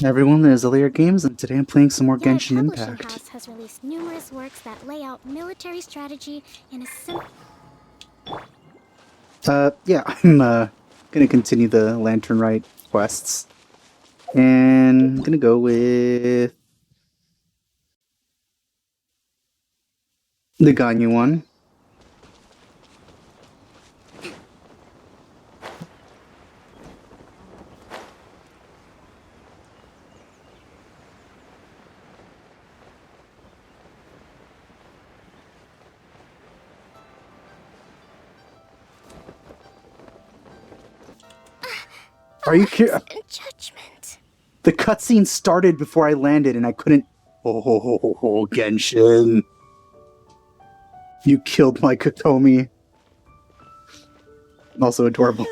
Everyone, there's LAR Games, and today I'm playing some more Their Genshin publishing Impact. house has released numerous works that lay out military strategy in a simple. Yeah, I'm gonna continue the Lantern Rite quests. And I'm gonna go with the Ganyu one. Are you kidding? And judgment. The cutscene started before I landed, and I couldn't. Oh, Genshin. You killed my Kotomi. Also adorable.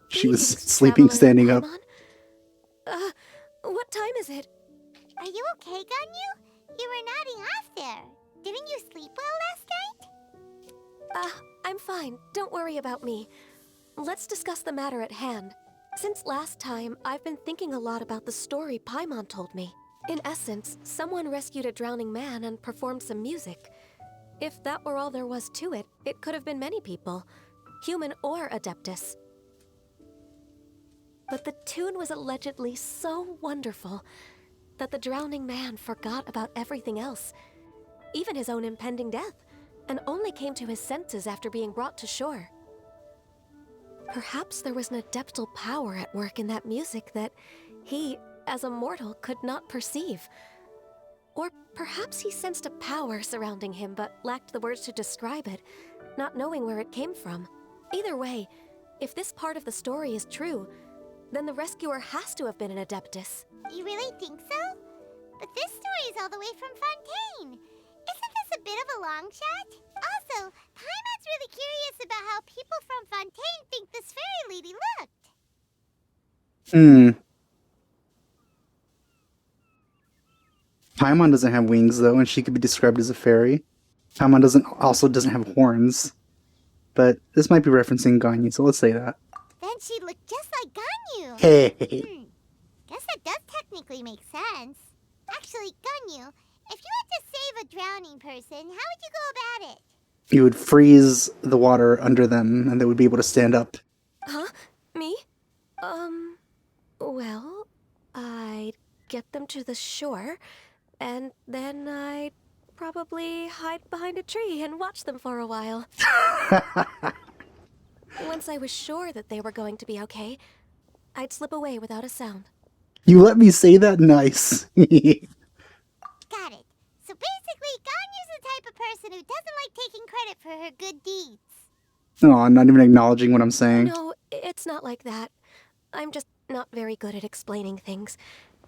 She was Greetings, sleeping traveler in standing up. Paimon. What time is it? Are you okay, Ganyu? You were nodding off there. Didn't you sleep well last night? I'm fine. Don't worry about me. Let's discuss the matter at hand. Since last time, I've been thinking a lot about the story Paimon told me. In essence, someone rescued a drowning man and performed some music. If that were all there was to it, it could have been many people, human or Adeptus. But the tune was allegedly so wonderful that the drowning man forgot about everything else, even his own impending death, and only came to his senses after being brought to shore. Perhaps there was an adeptal power at work in that music that he, as a mortal, could not perceive. Or perhaps he sensed a power surrounding him but lacked the words to describe it, not knowing where it came from. Either way, if this part of the story is true, then the rescuer has to have been an Adeptus. You really think so? But this story is all the way from Fontaine. Isn't this a bit of a long shot? Also, Paimon's really curious about how people from Fontaine think this fairy lady looked. Paimon doesn't have wings, though, and she could be described as a fairy. Paimon doesn't have horns. But this might be referencing Ganyu, so let's say that. Then she looked just like Ganyu. Hey! Guess that does technically make sense. Actually, Ganyu, if you had to save a drowning person, how would you go about it? You would freeze the water under them, and they would be able to stand up. Huh? Me? Well, I'd get them to the shore, and then I'd probably hide behind a tree and watch them for a while. Once I was sure that they were going to be okay, I'd slip away without a sound. You let me say that? Nice. Got it. So basically, Ganyu's the type of person who doesn't like taking credit for her good deeds. Oh, I'm not even acknowledging what I'm saying. No, it's not like that. I'm just not very good at explaining things.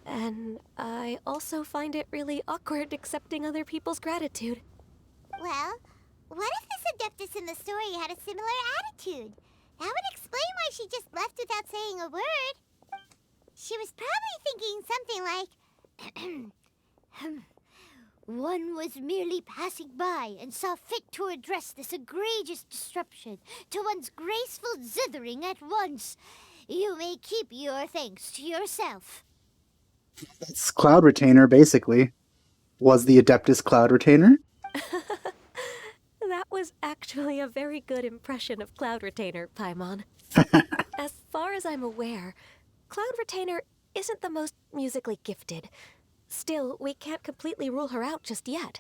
And I also find it really awkward accepting other people's gratitude. Well, what if this Adeptus in the story had a similar attitude? That would explain why she just left without saying a word. She was probably thinking something like, one was merely passing by and saw fit to address this egregious disruption to one's graceful zithering at once. You may keep your thanks to yourself. That's Cloud Retainer, basically. Was the Adeptus Cloud Retainer? That was actually a very good impression of Cloud Retainer, Paimon. As far as I'm aware, Cloud Retainer isn't the most musically gifted. Still, we can't completely rule her out just yet.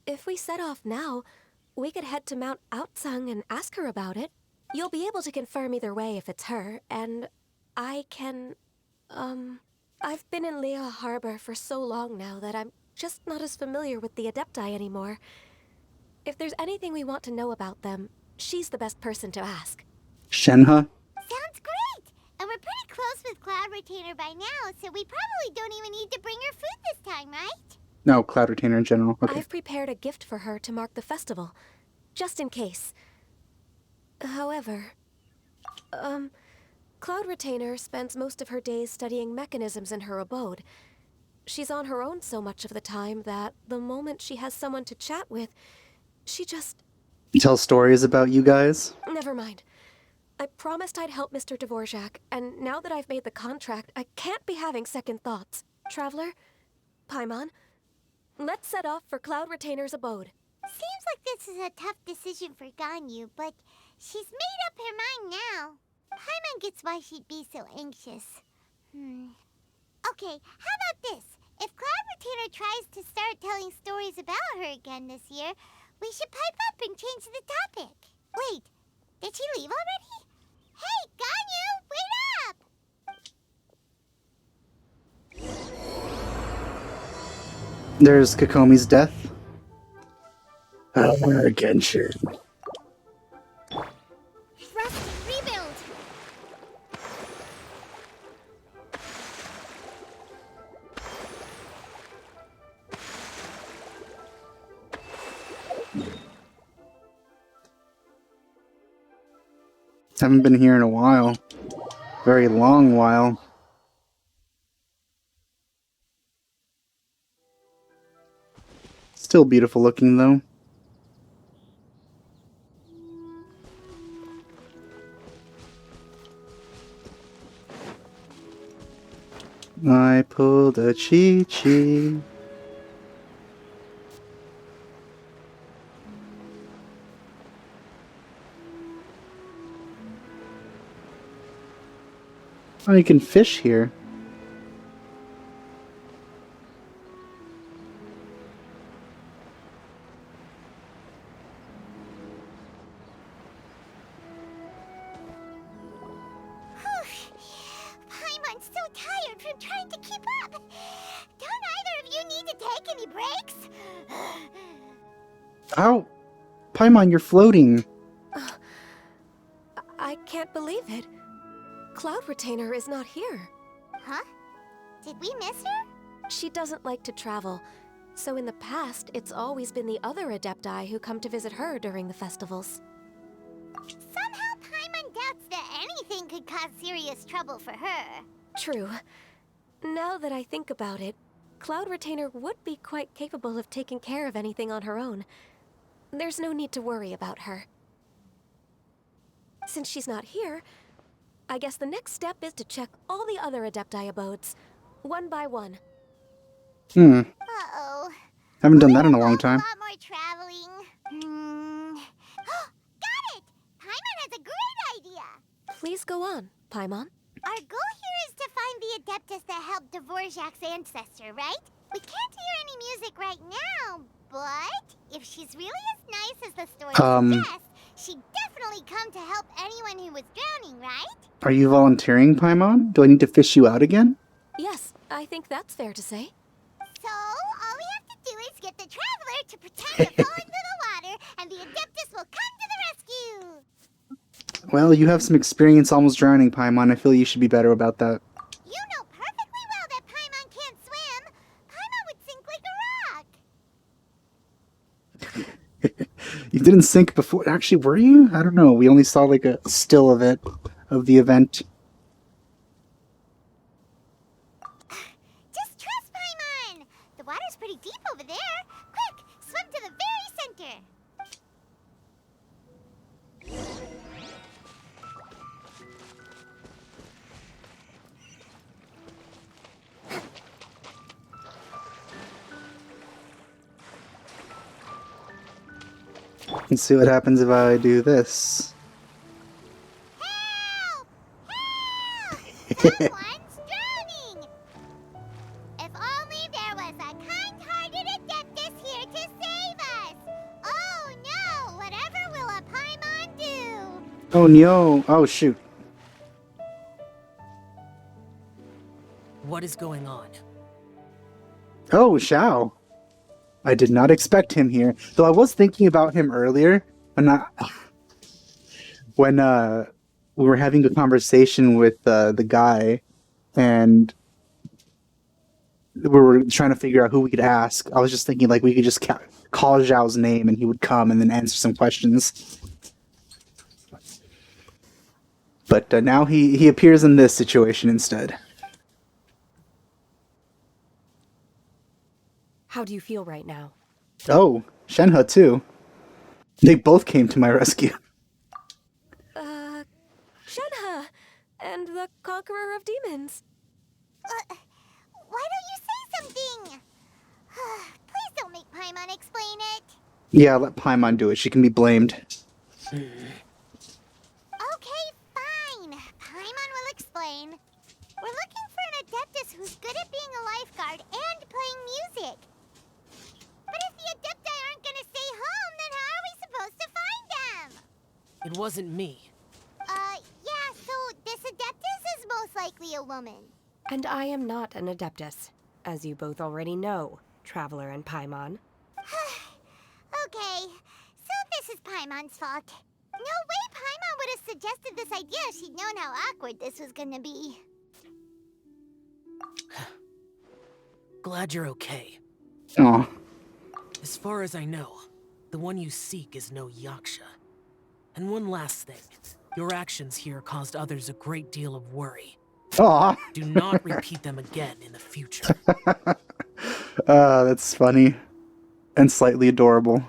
If we set off now, we could head to Mount Outsung and ask her about it. You'll be able to confirm either way if it's her, and I can, I've been in Lea Harbor for so long now that I'm just not as familiar with the Adepti anymore. If there's anything we want to know about them, she's the best person to ask. Shenhe? Sounds great! And we're pretty close with Cloud Retainer by now, so we probably don't even need to bring her food this time, right? No, Cloud Retainer in general. Okay. I've prepared a gift for her to mark the festival, just in case. However, Cloud Retainer spends most of her days studying mechanisms in her abode. She's on her own so much of the time that the moment she has someone to chat with, she just... Tell stories about you guys? Never mind. I promised I'd help Mr. Dvorak, and now that I've made the contract, I can't be having second thoughts. Traveler, Paimon, let's set off for Cloud Retainer's abode. Seems like this is a tough decision for Ganyu, but she's made up her mind now. Paimon gets why she'd be so anxious. Okay, how about this? If Cloud Retainer tries to start telling stories about her again this year, we should pipe up and change the topic. Wait, did she leave already? Hey, Ganyu, wait up! There's Kokomi's death. Genshin. Rust and rebuild! Haven't been here in a while. Very long while. Still beautiful looking though. I pulled a Chi-Chi. Oh, you can fish here. Paimon's so tired from trying to keep up. Don't either of you need to take any breaks? Ow! Paimon, you're floating. I can't believe it. Cloud Retainer is not here. Huh? Did we miss her? She doesn't like to travel, so in the past, it's always been the other Adepti who come to visit her during the festivals. Somehow Paimon doubts that anything could cause serious trouble for her. True. Now that I think about it, Cloud Retainer would be quite capable of taking care of anything on her own. There's no need to worry about her. Since she's not here, I guess the next step is to check all the other Adepti abodes, one by one. Uh-oh. Haven't done that in a long A time. lot more traveling. Got it! Paimon has a great idea! Please go on, Paimon. Our goal here is to find the Adeptus that helped Dvorak's ancestor, right? We can't hear any music right now, but if she's really as nice as the story suggests, she'd definitely come to help anyone who was drowning, right? Are you volunteering, Paimon? Do I need to fish you out again? Yes, I think that's fair to say. So, all we have to do is get the Traveler to pretend to fall into the water, and the Adeptus will come to the rescue! Well, you have some experience almost drowning, Paimon. I feel you should be better about that. You know perfectly well that Paimon can't swim! Paimon would sink like a rock! You didn't sink before. Actually, were you? I don't know. We only saw like a still of it, of the event. Just trust Paimon! The water's pretty deep over there. Quick, swim to the very center! Let's see what happens if I do this. Help! Help! Someone's drowning! If only there was a kind-hearted Adeptus here to save us! Oh no! Whatever will a Paimon do? Oh no! Oh shoot! What is going on? Oh, Shao! I did not expect him here. Though I was thinking about him earlier when we were having a conversation with the guy, and we were trying to figure out who we could ask. I was just thinking like we could just call Zhao's name and he would come and then answer some questions. But now he appears in this situation instead. How do you feel right now? Oh, Shenhe too. They both came to my rescue. conqueror of demons. Why don't you say something? Please don't make Paimon explain it. Yeah, let Paimon do it. She can be blamed. Okay, fine. Paimon will explain. We're looking for an Adeptus who's good at being a lifeguard and playing music. But if the Adepti aren't gonna stay home, then how are we supposed to find them? It wasn't me. Yeah, so this Adeptus is most likely a woman. And I am not an Adeptus, as you both already know, Traveler and Paimon. Okay, so this is Paimon's fault. No way Paimon would have suggested this idea if she'd known how awkward this was gonna be. Glad you're okay. Aw. As far as I know, the one you seek is no Yaksha. And one last thing. Your actions here caused others a great deal of worry. Aw. Do not repeat them again in the future. That's funny. And slightly adorable.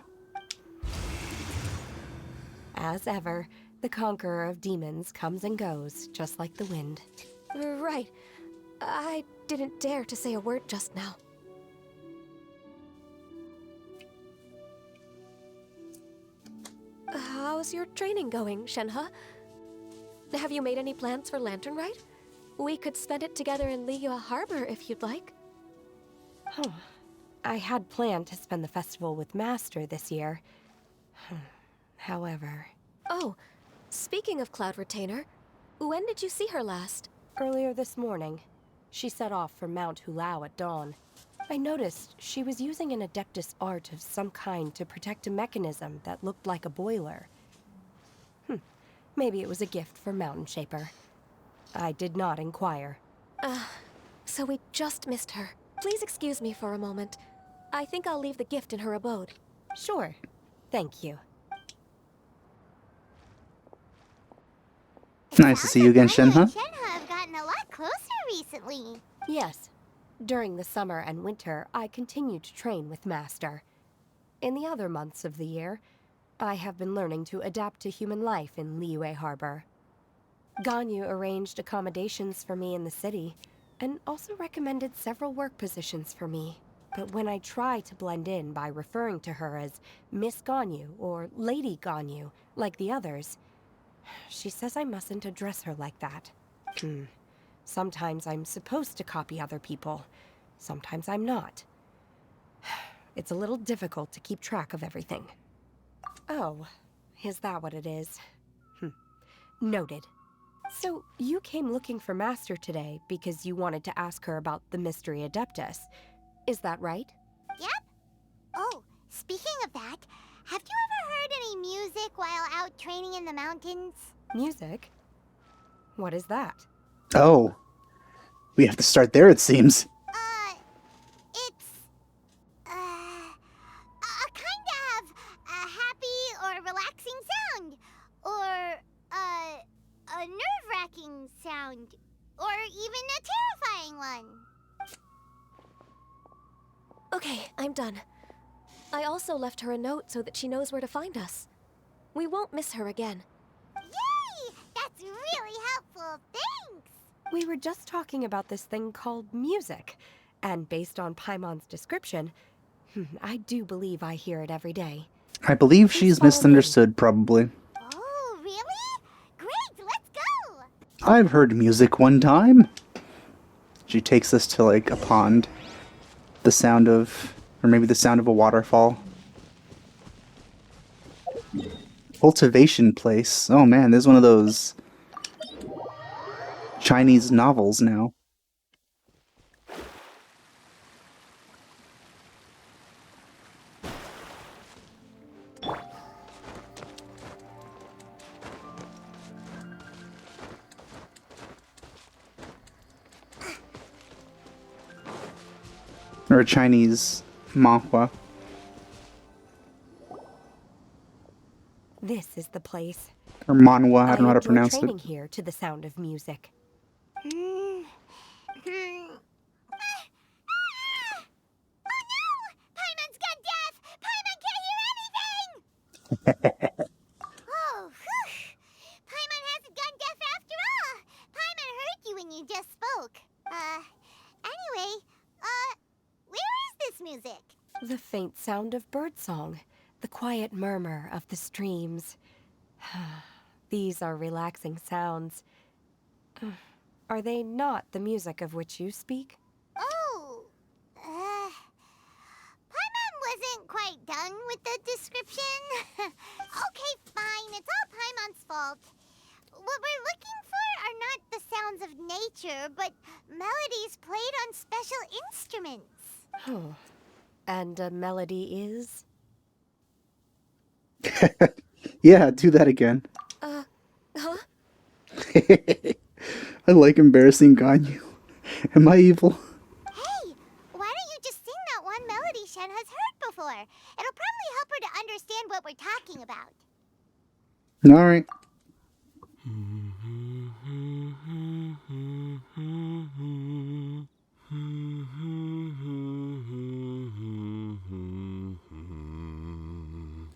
As ever, the conqueror of demons comes and goes, just like the wind. Right. I didn't dare to say a word just now. How's your training going, Shenhe? Have you made any plans for Lantern Rite? We could spend it together in Liyue Harbor if you'd like. I had planned to spend the festival with Master this year. However, Oh, speaking of Cloud Retainer, when did you see her last? earlier this morning, she set off for Mount Hulao at dawn. I noticed she was using an Adeptus art of some kind to protect a mechanism that looked like a boiler. Maybe it was a gift for Mountain Shaper. I did not inquire. So we just missed her. Please excuse me for a moment. I think I'll leave the gift in her abode. Sure. Thank you. Nice to see you again, Paimon Shenhe. and Shenhe have gotten a lot closer recently. Yes. During the summer and winter, I continued to train with Master. In the other months of the year, I have been learning to adapt to human life in Liyue Harbor. Ganyu arranged accommodations for me in the city, and also recommended several work positions for me. But when I try to blend in by referring to her as Miss Ganyu or Lady Ganyu, like the others, she says I mustn't address her like that. Sometimes I'm supposed to copy other people. Sometimes I'm not. It's a little difficult to keep track of everything. Oh, is that what it is? Noted. So, you came looking for Master today because you wanted to ask her about the Mystery Adeptus. Is that right? Yep. Oh, speaking of that, have you ever heard any music while out training in the mountains? Music? What is that? Oh. We have to start there, it seems. It's, a kind of a happy or relaxing sound. Or, a nerve-wracking sound. Or even a terrifying one. Okay, I'm done. I also left her a note so that she knows where to find us. We won't miss her again. Yay! That's really helpful. Thanks! We were just talking about this thing called music, and based on Paimon's description, I do believe I hear it every day. I believe she's follow me. misunderstood, probably. Oh, really? Great, let's go! I've heard music one time. She takes us to, like, a pond. The sound of... or maybe the sound of a waterfall. Cultivation place. Oh man, there's one of those... Chinese novels now. Or a Chinese manhwa. This is the place. Or manhwa, I don't know how to enjoy pronounce training it. here to the sound of music. Oh no! Paimon's gone deaf! Paimon can't hear anything! Oh, whew! Paimon hasn't gone deaf after all! Paimon heard you when you music. The faint sound of birdsong, the quiet murmur of the streams. These are relaxing sounds. Are they not the music of which you speak? Oh, Paimon wasn't quite done with the description. Okay, fine, it's all Paimon's fault. What we're looking for are not the sounds of nature, but melodies played on special instruments. Oh. And a melody is? Yeah, do that again. Huh? I like embarrassing Ganyu. Am I evil? Hey, why don't you just sing that one melody Shen has heard before? It'll probably help her to understand what we're talking about. Alright.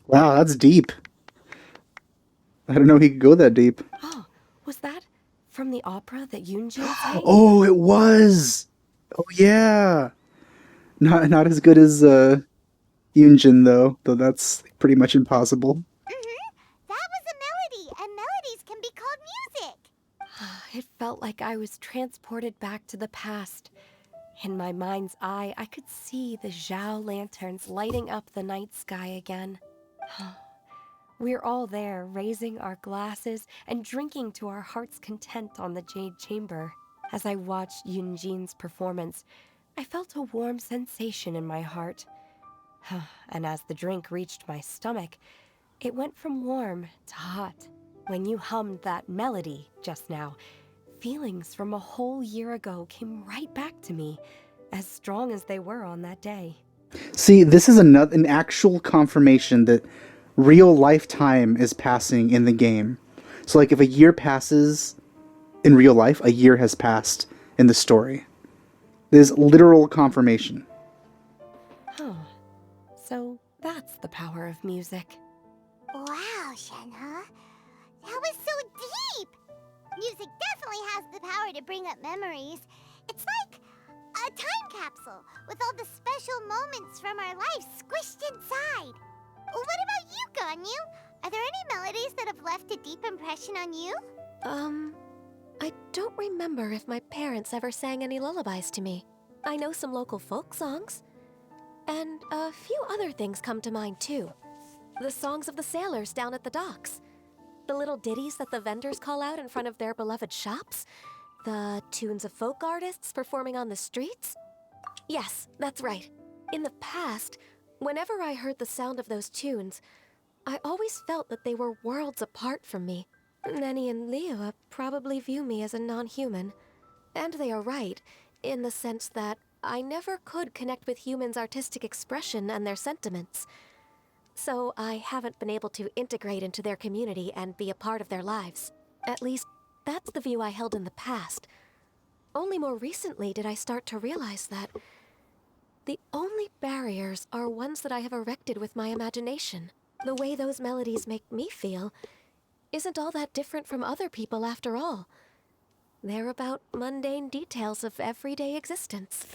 Wow, that's deep. I didn't know he could go that deep. Oh, was that from the opera that Yoonjin sang? Oh, it was! Oh, yeah! Not as good as Yoonjin, though that's pretty much impossible. That was a melody, and melodies can be called music. It felt like I was transported back to the past. In my mind's eye, I could see the Zhao lanterns lighting up the night sky again. We're all there, raising our glasses and drinking to our heart's content on the Jade Chamber. As I watched Yoonjin's performance, I felt a warm sensation in my heart. And as the drink reached my stomach, it went from warm to hot. When you hummed that melody just now, feelings from a whole year ago came right back to me, as strong as they were on that day. See, this is an actual confirmation that real life time is passing in the game. So, like, if a year passes in real life, a year has passed in the story. There's literal confirmation. So that's the power of music. Wow, Shenhe. That was so deep! Music definitely has the power to bring up memories. It's like a time capsule with all the special moments from our lives squished inside. What about you, Ganyu? Are there any melodies that have left a deep impression on you? I don't remember if my parents ever sang any lullabies to me. I know some local folk songs. And a few other things come to mind, too. The songs of the sailors down at the docks. The little ditties that the vendors call out in front of their beloved shops. The tunes of folk artists performing on the streets. Yes, that's right. In the past, whenever I heard the sound of those tunes, I always felt that they were worlds apart from me. Nenny and Liyue probably view me as a non-human. And they are right, in the sense that I never could connect with humans' artistic expression and their sentiments. So I haven't been able to integrate into their community and be a part of their lives. At least, that's the view I held in the past. Only more recently did I start to realize that the only barriers are ones that I have erected with my imagination. The way those melodies make me feel isn't all that different from other people after all. They're about mundane details of everyday existence.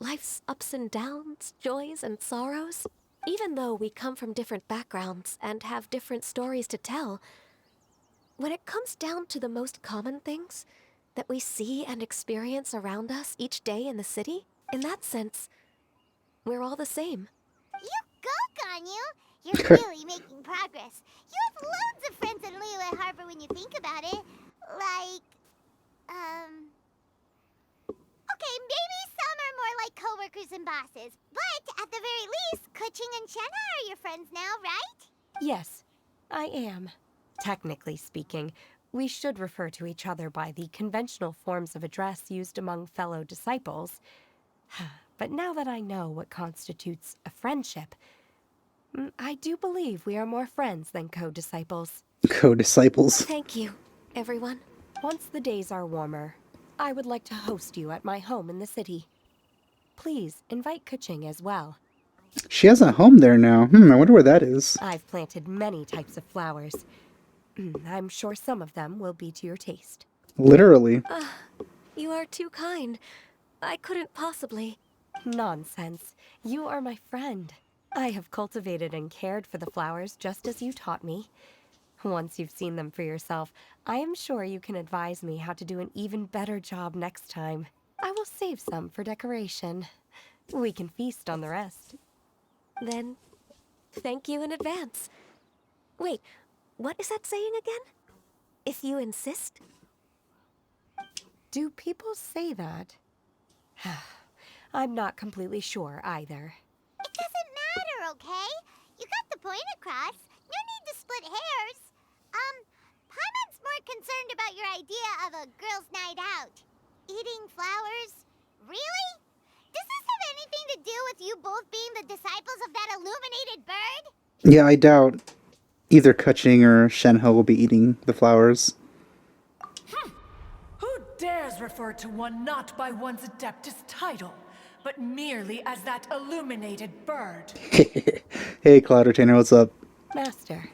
Life's ups and downs, joys and sorrows. Even though we come from different backgrounds and have different stories to tell, when it comes down to the most common things that we see and experience around us each day in the city, in that sense, we're all the same. You go, Ganyu! You're really making progress. You have loads of friends in Liyue Harbor when you think about it. Like, okay, maybe some are more like coworkers and bosses. But at the very least, Keqing and Shenhe are your friends now, right? Yes, I am. Technically speaking, we should refer to each other by the conventional forms of address used among fellow disciples. But now that I know what constitutes a friendship, I do believe we are more friends than co-disciples. Co-disciples. Thank you, everyone. Once the days are warmer, I would like to host you at my home in the city. Please invite Keqing as well. She has a home there now. I wonder where that is. I've planted many types of flowers. I'm sure some of them will be to your taste. Literally. You are too kind. I couldn't possibly. Nonsense. You are my friend. I have cultivated and cared for the flowers just as you taught me. Once you've seen them for yourself, I am sure you can advise me how to do an even better job next time. I will save some for decoration. We can feast on the rest. Then, thank you in advance. Wait, what is that saying again? If you insist? Do people say that? I'm not completely sure either. It doesn't matter, okay? You got the point across. No need to split hairs. Paimon's more concerned about your idea of a girls' night out. Eating flowers? Really? Does this have anything to do with you both being the disciples of that illuminated bird? Yeah, I doubt either Kuching or Shenhe will be eating the flowers. Who dares refer to one not by one's Adeptus title, but merely as that illuminated bird? Hey, Cloud Retainer, what's up? Master,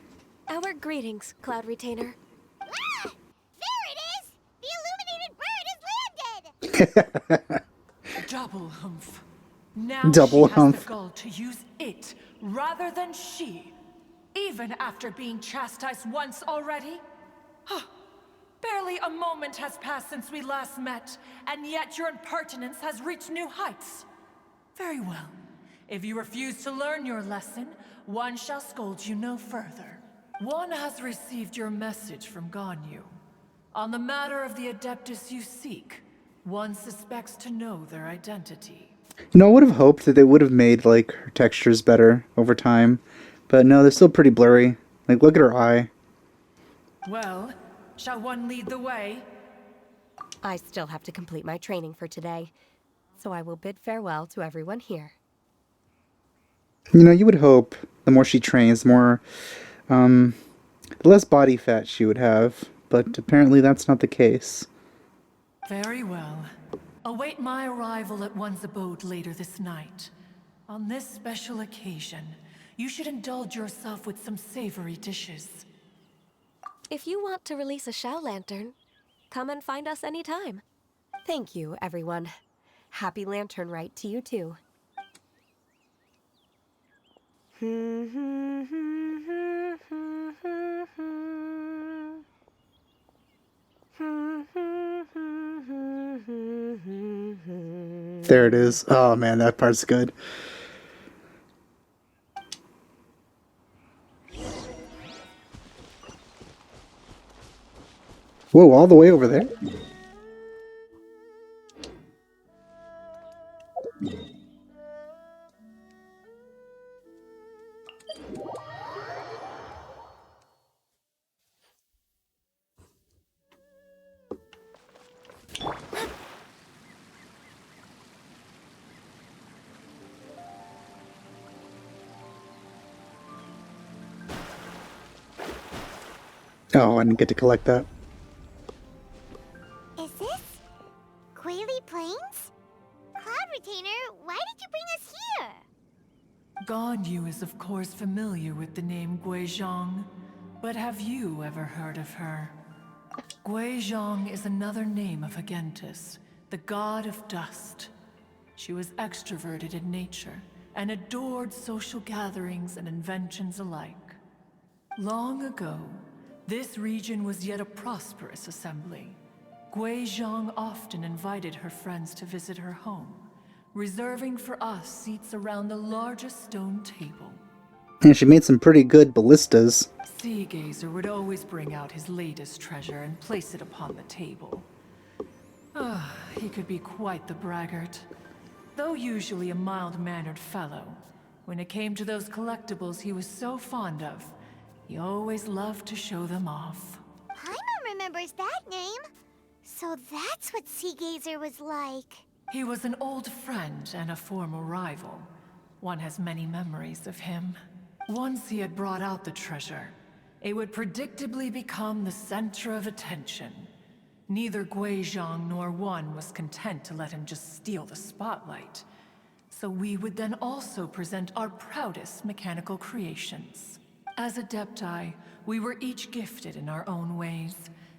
Our greetings, Cloud Retainer. Ah! There it is! The illuminated bird has landed! Double humph. Now Double she has humph. the gall to use it rather than she, even after being chastised once already. Huh. Barely a moment has passed since we last met, and yet your impertinence has reached new heights. Very well. If you refuse to learn your lesson, one shall scold you no further. One has received your message from Ganyu. On the matter of the Adeptus you seek, one suspects to know their identity. You know, I would have hoped that they would have made, like, her textures better over time. But no, they're still pretty blurry. Like, look at her eye. Well, shall one lead the way? I still have to complete my training for today, so I will bid farewell to everyone here. You know, you would hope the more she trains, the less body fat she would have. But apparently that's not the case. Very well. Await my arrival at one's abode later this night. On this special occasion, you should indulge yourself with some savory dishes. If you want to release a Shao Lantern, come and find us anytime. Thank you, everyone. Happy Lantern Rite to you too. There it is. Oh man, that part's good. Whoa, all the way over there? Oh, I didn't get to collect that. Is this Quaily Plains? Cloud Retainer, why did you bring us here? Ganyu is of course familiar with the name Guizhong, but have you ever heard of her? Guizhong is another name of Agentis, the god of dust. She was extroverted in nature and adored social gatherings and inventions alike. Long ago, this region was yet a prosperous assembly. Guizhong often invited her friends to visit her home, reserving for us seats around the largest stone table. And she made some pretty good ballistas. Sea Gazer would always bring out his latest treasure and place it upon the table. He could be quite the braggart. Though usually a mild-mannered fellow, when it came to those collectibles he was so fond of, he always loved to show them off. Paimon remembers that name. So that's what Sea Gazer was like. He was an old friend and a former rival. One has many memories of him. Once he had brought out the treasure, it would predictably become the center of attention. Neither Guizhong nor one was content to let him just steal the spotlight. So we would then also present our proudest mechanical creations. As Adepti, we were each gifted in our own ways,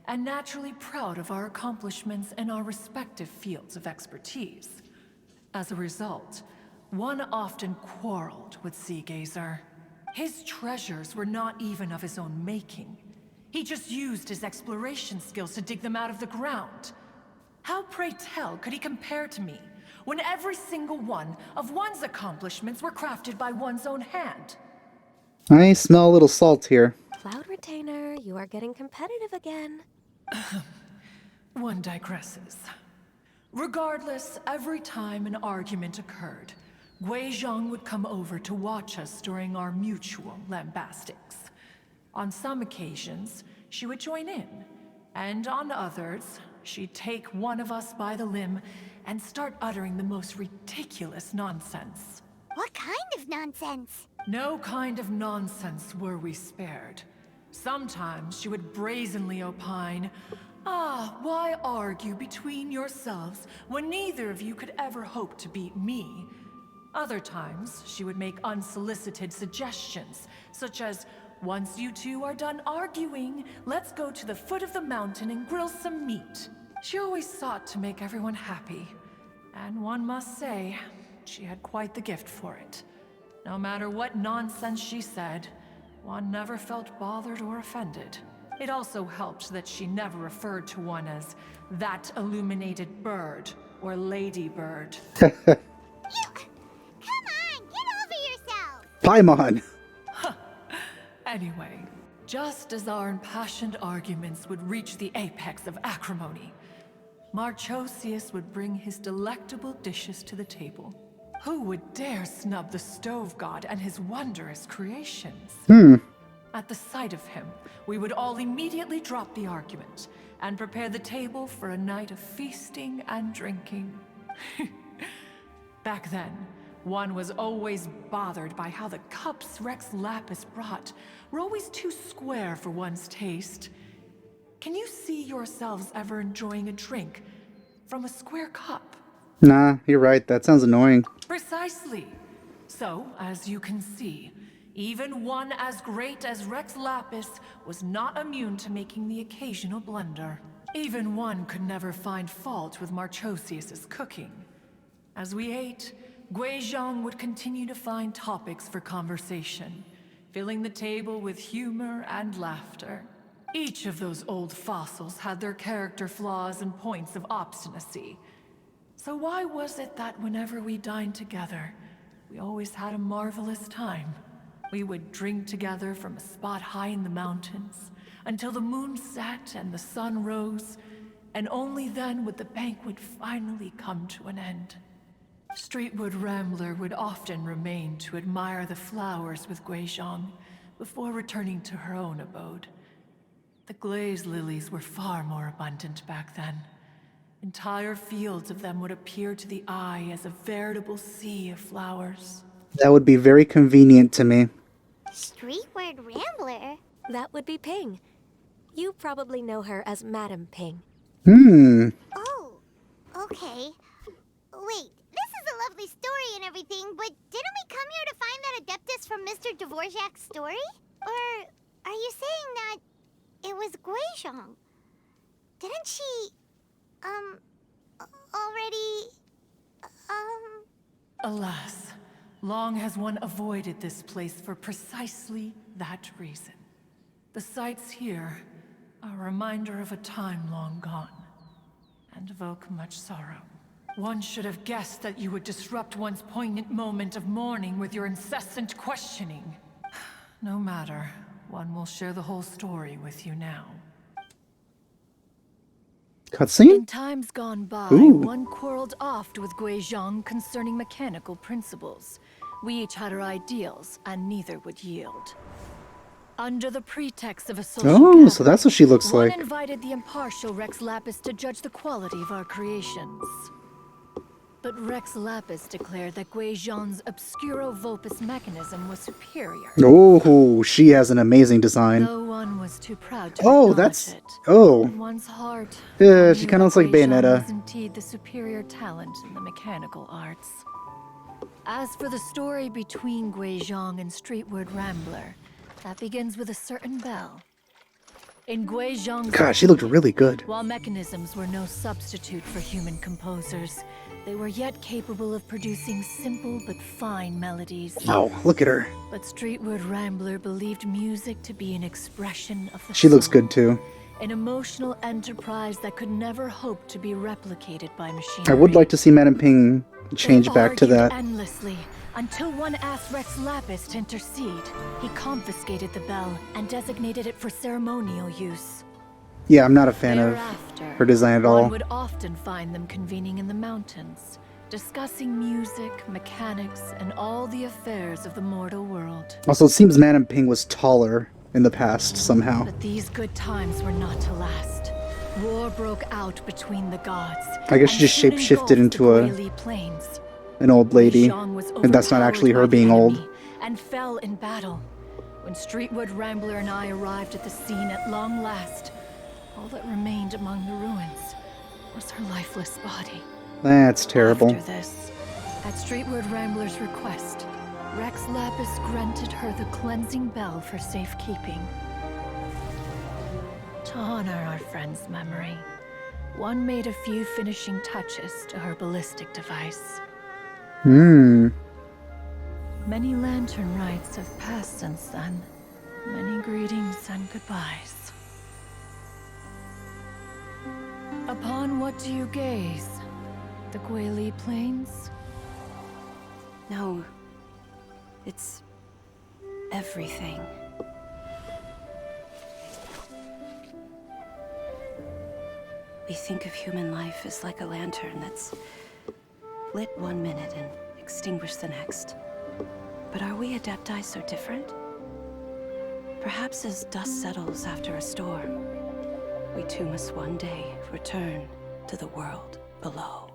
and naturally proud of our accomplishments in our respective fields of expertise. As a result, one often quarreled with Seagazer. His treasures were not even of his own making. He just used his exploration skills to dig them out of the ground. How, pray tell, could he compare to me, when every single one of one's accomplishments were crafted by one's own hand? I smell a little salt here. Cloud Retainer, you are getting competitive again. One digresses. Regardless, every time an argument occurred, Guizhong would come over to watch us during our mutual lambastics. On some occasions, she would join in, and on others, she'd take one of us by the limb and start uttering the most ridiculous nonsense. What kind of nonsense? No kind of nonsense were we spared. Sometimes she would brazenly opine, why argue between yourselves when neither of you could ever hope to beat me? Other times, she would make unsolicited suggestions, such as, once you two are done arguing, let's go to the foot of the mountain and grill some meat. She always sought to make everyone happy, and one must say, she had quite the gift for it. No matter what nonsense she said, one never felt bothered or offended. It also helped that she never referred to one as that illuminated bird or ladybird. Come on, get over yourself! Paimon! Anyway, just as our impassioned arguments would reach the apex of acrimony, Marchosius would bring his delectable dishes to the table. Who would dare snub the stove god and his wondrous creations? At the sight of him, we would all immediately drop the argument and prepare the table for a night of feasting and drinking. Back then, one was always bothered by how the cups Rex Lapis brought were always too square for one's taste. Can you see yourselves ever enjoying a drink from a square cup? Nah, you're right. That sounds annoying. Precisely. So, as you can see, even one as great as Rex Lapis was not immune to making the occasional blunder. Even one could never find fault with Marchosius's cooking. As we ate, Guizhong would continue to find topics for conversation, filling the table with humor and laughter. Each of those old fossils had their character flaws and points of obstinacy. So why was it that whenever we dined together, we always had a marvelous time? We would drink together from a spot high in the mountains, until the moon set and the sun rose, and only then would the banquet finally come to an end. Streetwood Rambler would often remain to admire the flowers with Guizhong before returning to her own abode. The glaze lilies were far more abundant back then. Entire fields of them would appear to the eye as a veritable sea of flowers. That would be very convenient to me. Streetward Rambler? That would be Ping. You probably know her as Madam Ping. Oh, okay. Wait, this is a lovely story and everything, but didn't we come here to find that Adeptus from Mr. Dvorak's story? Or are you saying that it was Guizhong? Didn't she, already, Alas, long has one avoided this place for precisely that reason. The sights here are a reminder of a time long gone, and evoke much sorrow. One should have guessed that you would disrupt one's poignant moment of mourning with your incessant questioning. No matter, one will share the whole story with you now. Cutscene? In times gone by, Ooh. one quarreled oft with Guizhong concerning mechanical principles. We each had our ideals, and neither would yield. Under the pretext of a social Oh, so that's what she looks one like. invited the impartial Rex Lapis to judge the quality of our creations. But Rex Lapis declared that Guizhong's Obscuro Vulpus mechanism was superior. Oh, she has an amazing design. Though one was too proud to Oh, acknowledge that's... it. Oh. In one's heart, Yeah, one she knew kinda looks that like Guizhong Bayonetta. was indeed the superior talent in the mechanical arts. As for the story between Guizhong and Streetward Rambler, that begins with a certain bell. In Guizhong's God, she looked really good. while mechanisms were no substitute for human composers, They were yet capable of producing simple but fine melodies. Wow, look at her. But Streetwood Rambler believed music to be an expression of the She looks soul, good too. an emotional enterprise that could never hope to be replicated by machinery. I would like to see Madame Ping change They back to argued that. endlessly until one asked Rex Lapis to intercede. He confiscated the bell and designated it for ceremonial use. Yeah, I'm not a fan of Thereafter, her design at all. one would often find them convening in the mountains, discussing music, mechanics, and all the affairs of the mortal world. Also, it seems Madame Ping was taller in the past somehow. But these good times were not to last. War broke out between the gods. I guess she and just soon shape-shifted engulfed into the a- Guili Plains. An old lady. Zhang was And that's not actually her overpowered by being the old. enemy and fell in battle. When Streetwood Rambler and I arrived at the scene at long last, all that remained among the ruins was her lifeless body. That's terrible. After this, at Streetwood Rambler's request, Rex Lapis granted her the cleansing bell for safekeeping. To honor our friend's memory, one made a few finishing touches to her ballistic device. Hmm. Many lantern rites have passed since then. Many greetings and goodbyes. Upon what do you gaze? The Guili Plains? No. It's everything. We think of human life as like a lantern that's lit one minute and extinguished the next. But are we Adepti so different? Perhaps as dust settles after a storm, we too must one day return to the world below.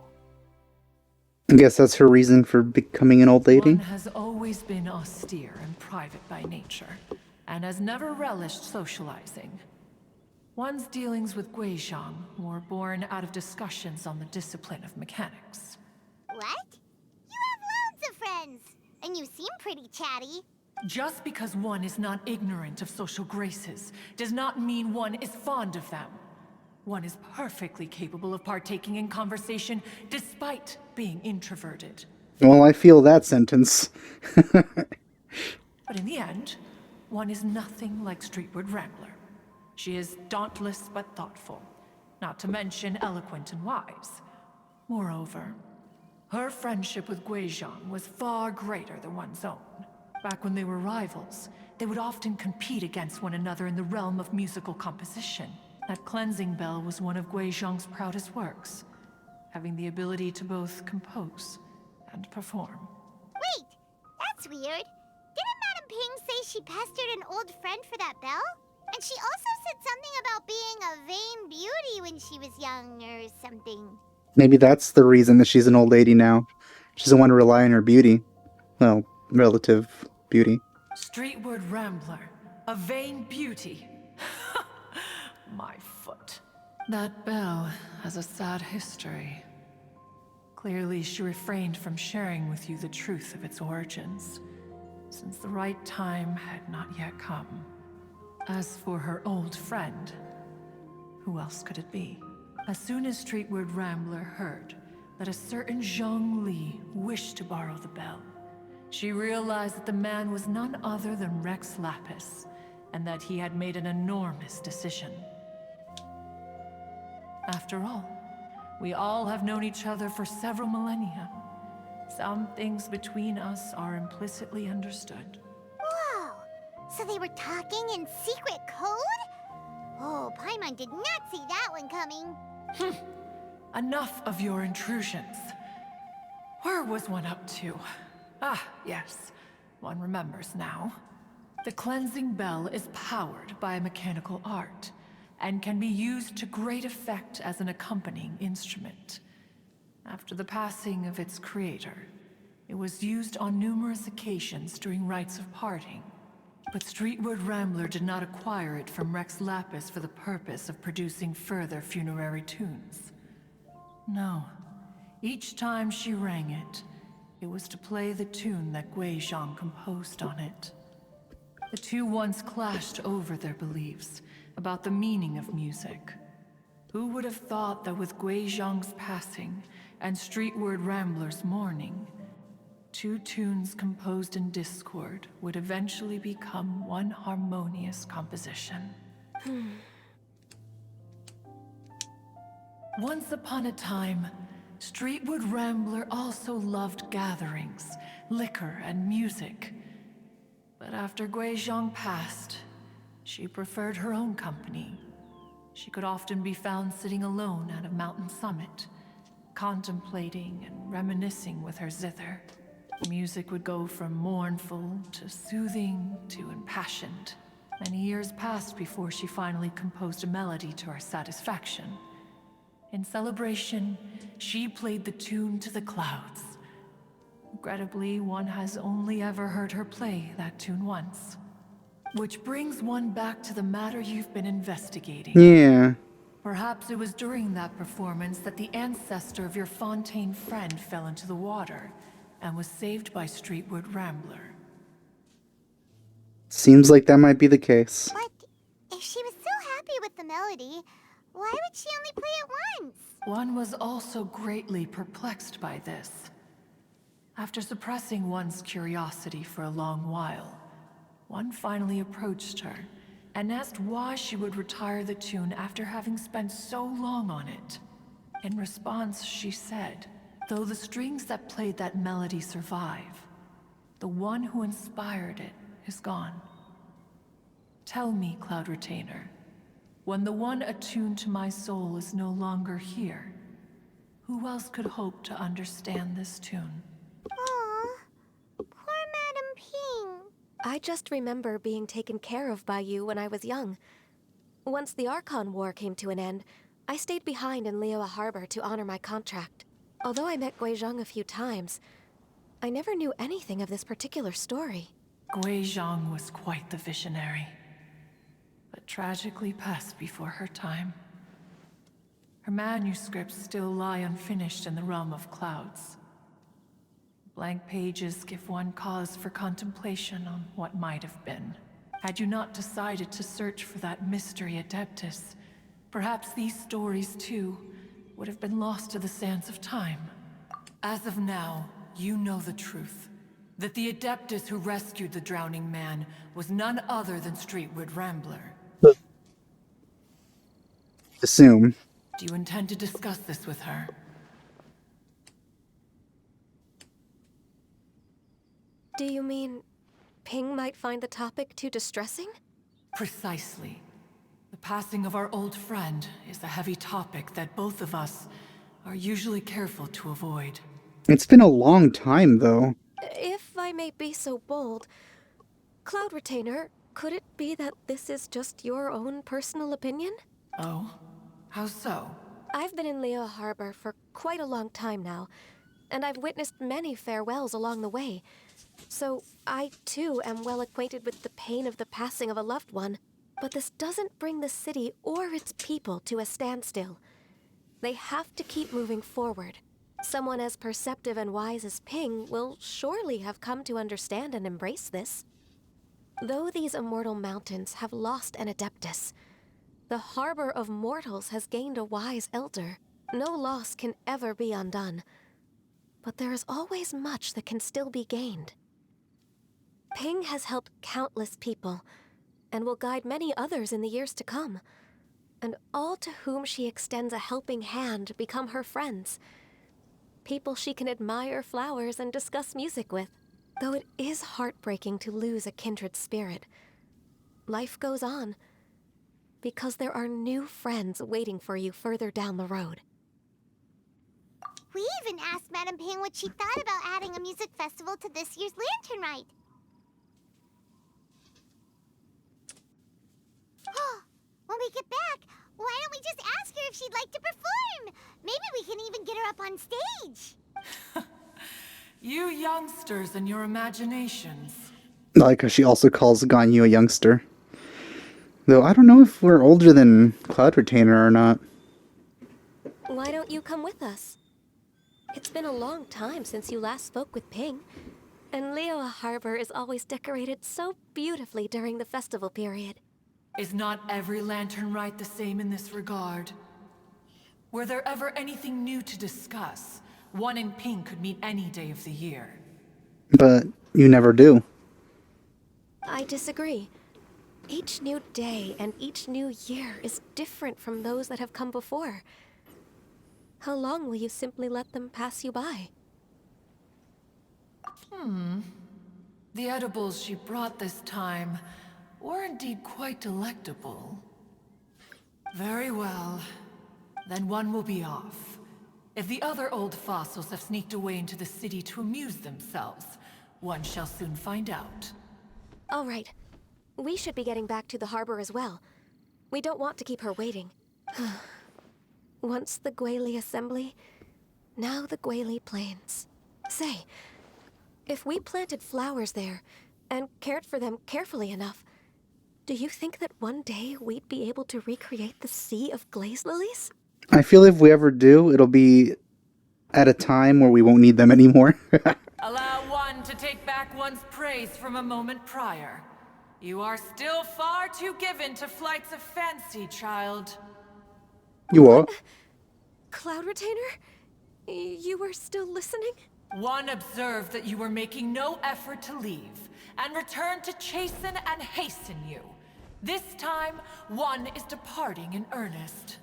I guess that's her reason for becoming an old lady. One has always been austere and private by nature, and has never relished socializing. One's dealings with Guizhang were born out of discussions on the discipline of mechanics. What? You have loads of friends, and you seem pretty chatty. Just because one is not ignorant of social graces does not mean one is fond of them. One is perfectly capable of partaking in conversation despite being introverted. Well, I feel that sentence. But in the end, one is nothing like Streetwood Rambler. She is dauntless but thoughtful, not to mention eloquent and wise. Moreover, her friendship with Guizhang was far greater than one's own. Back when they were rivals, they would often compete against one another in the realm of musical composition. That cleansing bell was one of Guizhang's proudest works, having the ability to both compose and perform. Wait, that's weird. Didn't Madame Ping say she pestered an old friend for that bell? And she also said something about being a vain beauty when she was young or something. Maybe that's the reason that she's an old lady now. She doesn't want to rely on her beauty. Well, relative beauty. Streetwood Rambler, a vain beauty. My foot. That bell has a sad history. Clearly, she refrained from sharing with you the truth of its origins, since the right time had not yet come. As for her old friend, who else could it be? As soon as Streetwood Rambler heard that a certain Zhang Li wished to borrow the bell, she realized that the man was none other than Rex Lapis, and that he had made an enormous decision. After all, we all have known each other for several millennia. Some things between us are implicitly understood. Whoa! So they were talking in secret code? Oh, Paimon did not see that one coming. Enough of your intrusions. Where was one up to? Ah, yes. One remembers now. The cleansing bell is powered by a mechanical art, and can be used to great effect as an accompanying instrument. After the passing of its creator, it was used on numerous occasions during rites of parting. But Streetwood Rambler did not acquire it from Rex Lapis for the purpose of producing further funerary tunes. No. Each time she rang it, it was to play the tune that Guizhang composed on it. The two once clashed over their beliefs about the meaning of music. Who would have thought that with Guizhang's passing, and Streetward Rambler's Mourning, 2 tunes composed in discord would eventually become one harmonious composition. Once upon a time, Streetwood Rambler also loved gatherings, liquor, and music. But after Guizhong passed, she preferred her own company. She could often be found sitting alone at a mountain summit, contemplating and reminiscing with her zither. Music would go from mournful to soothing to impassioned. Many years passed before she finally composed a melody to her satisfaction. In celebration, she played the tune to the clouds. Regrettably, one has only ever heard her play that tune once. Which brings one back to the matter you've been investigating. Yeah. Perhaps it was during that performance that the ancestor of your Fontaine friend fell into the water and was saved by Streetwood Rambler. Seems like that might be the case. But if she was so happy with the melody, why would she only play it once? One was also greatly perplexed by this. After suppressing one's curiosity for a long while, one finally approached her and asked why she would retire the tune after having spent so long on it. In response, she said, "Though the strings that played that melody survive, the one who inspired it is gone. Tell me, Cloud Retainer, when the one attuned to my soul is no longer here, who else could hope to understand this tune?" Aw, poor Madam Ping. I just remember being taken care of by you when I was young. Once the Archon War came to an end, I stayed behind in Liyue Harbor to honor my contract. Although I met Guizhong a few times, I never knew anything of this particular story. Guizhong was quite the visionary, but tragically passed before her time. Her manuscripts still lie unfinished in the realm of clouds. Blank pages give one cause for contemplation on what might have been. Had you not decided to search for that mystery Adeptus, perhaps these stories too would have been lost to the sands of time. As of now, you know the truth. That the Adeptus who rescued the drowning man was none other than Streetwood Rambler. Assume. Do you intend to discuss this with her? Do you mean Ping might find the topic too distressing? Precisely. The passing of our old friend is a heavy topic that both of us are usually careful to avoid. It's been a long time, though. If I may be so bold, Cloud Retainer, could it be that this is just your own personal opinion? Oh? How so? I've been in Liyue Harbor for quite a long time now, and I've witnessed many farewells along the way. So I, too, am well acquainted with the pain of the passing of a loved one. But this doesn't bring the city or its people to a standstill. They have to keep moving forward. Someone as perceptive and wise as Ping will surely have come to understand and embrace this. Though these immortal mountains have lost an Adeptus, the harbor of mortals has gained a wise elder. No loss can ever be undone. But there is always much that can still be gained. Ping has helped countless people, and will guide many others in the years to come. And all to whom she extends a helping hand become her friends. People she can admire flowers and discuss music with. Though it is heartbreaking to lose a kindred spirit, life goes on, because there are new friends waiting for you further down the road. We even asked Madam Ping what she thought about adding a music festival to this year's Lantern Rite. When we get back, why don't we just ask her if she'd like to perform? Maybe we can even get her up on stage. You youngsters and your imaginations. I like how she also calls Ganyu a youngster. Though I don't know if we're older than Cloud Retainer or not. Why don't you come with us? It's been a long time since you last spoke with Ping, and Liyue Harbor is always decorated so beautifully during the festival period. Is not every Lantern Rite the same in this regard? Were there ever anything new to discuss, One in pink could mean any day of the year. But you never do. I disagree. Each new day and each new year is different from those that have come before. How long will you simply let them pass you by? The edibles she brought this time were indeed quite delectable. Very well. Then one will be off. If the other old fossils have sneaked away into the city to amuse themselves, one shall soon find out. All right. We should be getting back to the harbor as well. We don't want to keep her waiting. Once the Guili Assembly, now the Guili Plains. Say, if we planted flowers there and cared for them carefully enough, do you think that one day we'd be able to recreate the sea of glaze lilies? I feel if we ever do, it'll be at a time where we won't need them anymore. Allow one to take back one's praise from a moment prior. You are still far too given to flights of fancy, child. You are? Cloud Retainer? You were still listening? One observed that you were making no effort to leave, and returned to chasten and hasten you. This time, one is departing in earnest.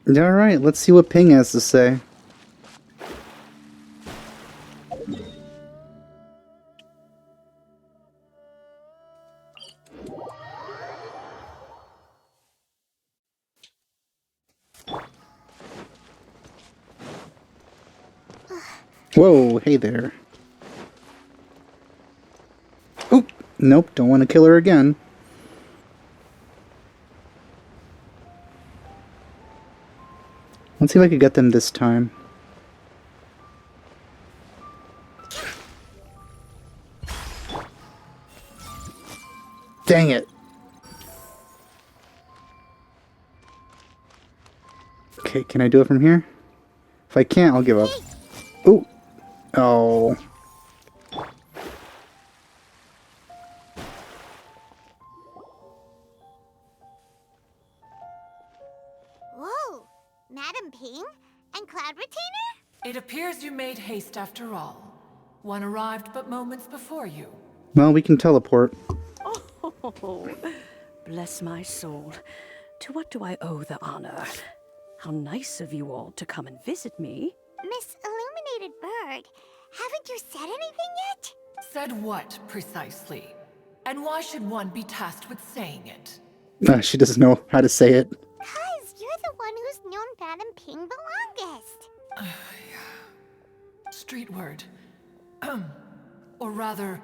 Alright, let's see what Ping has to say. Whoa, hey there. Oop, nope, don't want to kill her again. Let's see if I could get them this time. Dang it. Okay, can I do it from here? If I can't, I'll give up. Ooh. Oh. Whoa! Madam Ping? And Cloud Retainer? It appears you made haste after all. One arrived but moments before you. Well, we can teleport. Oh, bless my soul. To what do I owe the honor? How nice of you all to come and visit me. Miss Illuminated Bird, haven't you said anything yet? Said what, precisely? And why should one be tasked with saying it? She doesn't know how to say it. 'Cause you're the one who's known Madam Ping the longest. Street word. Or rather,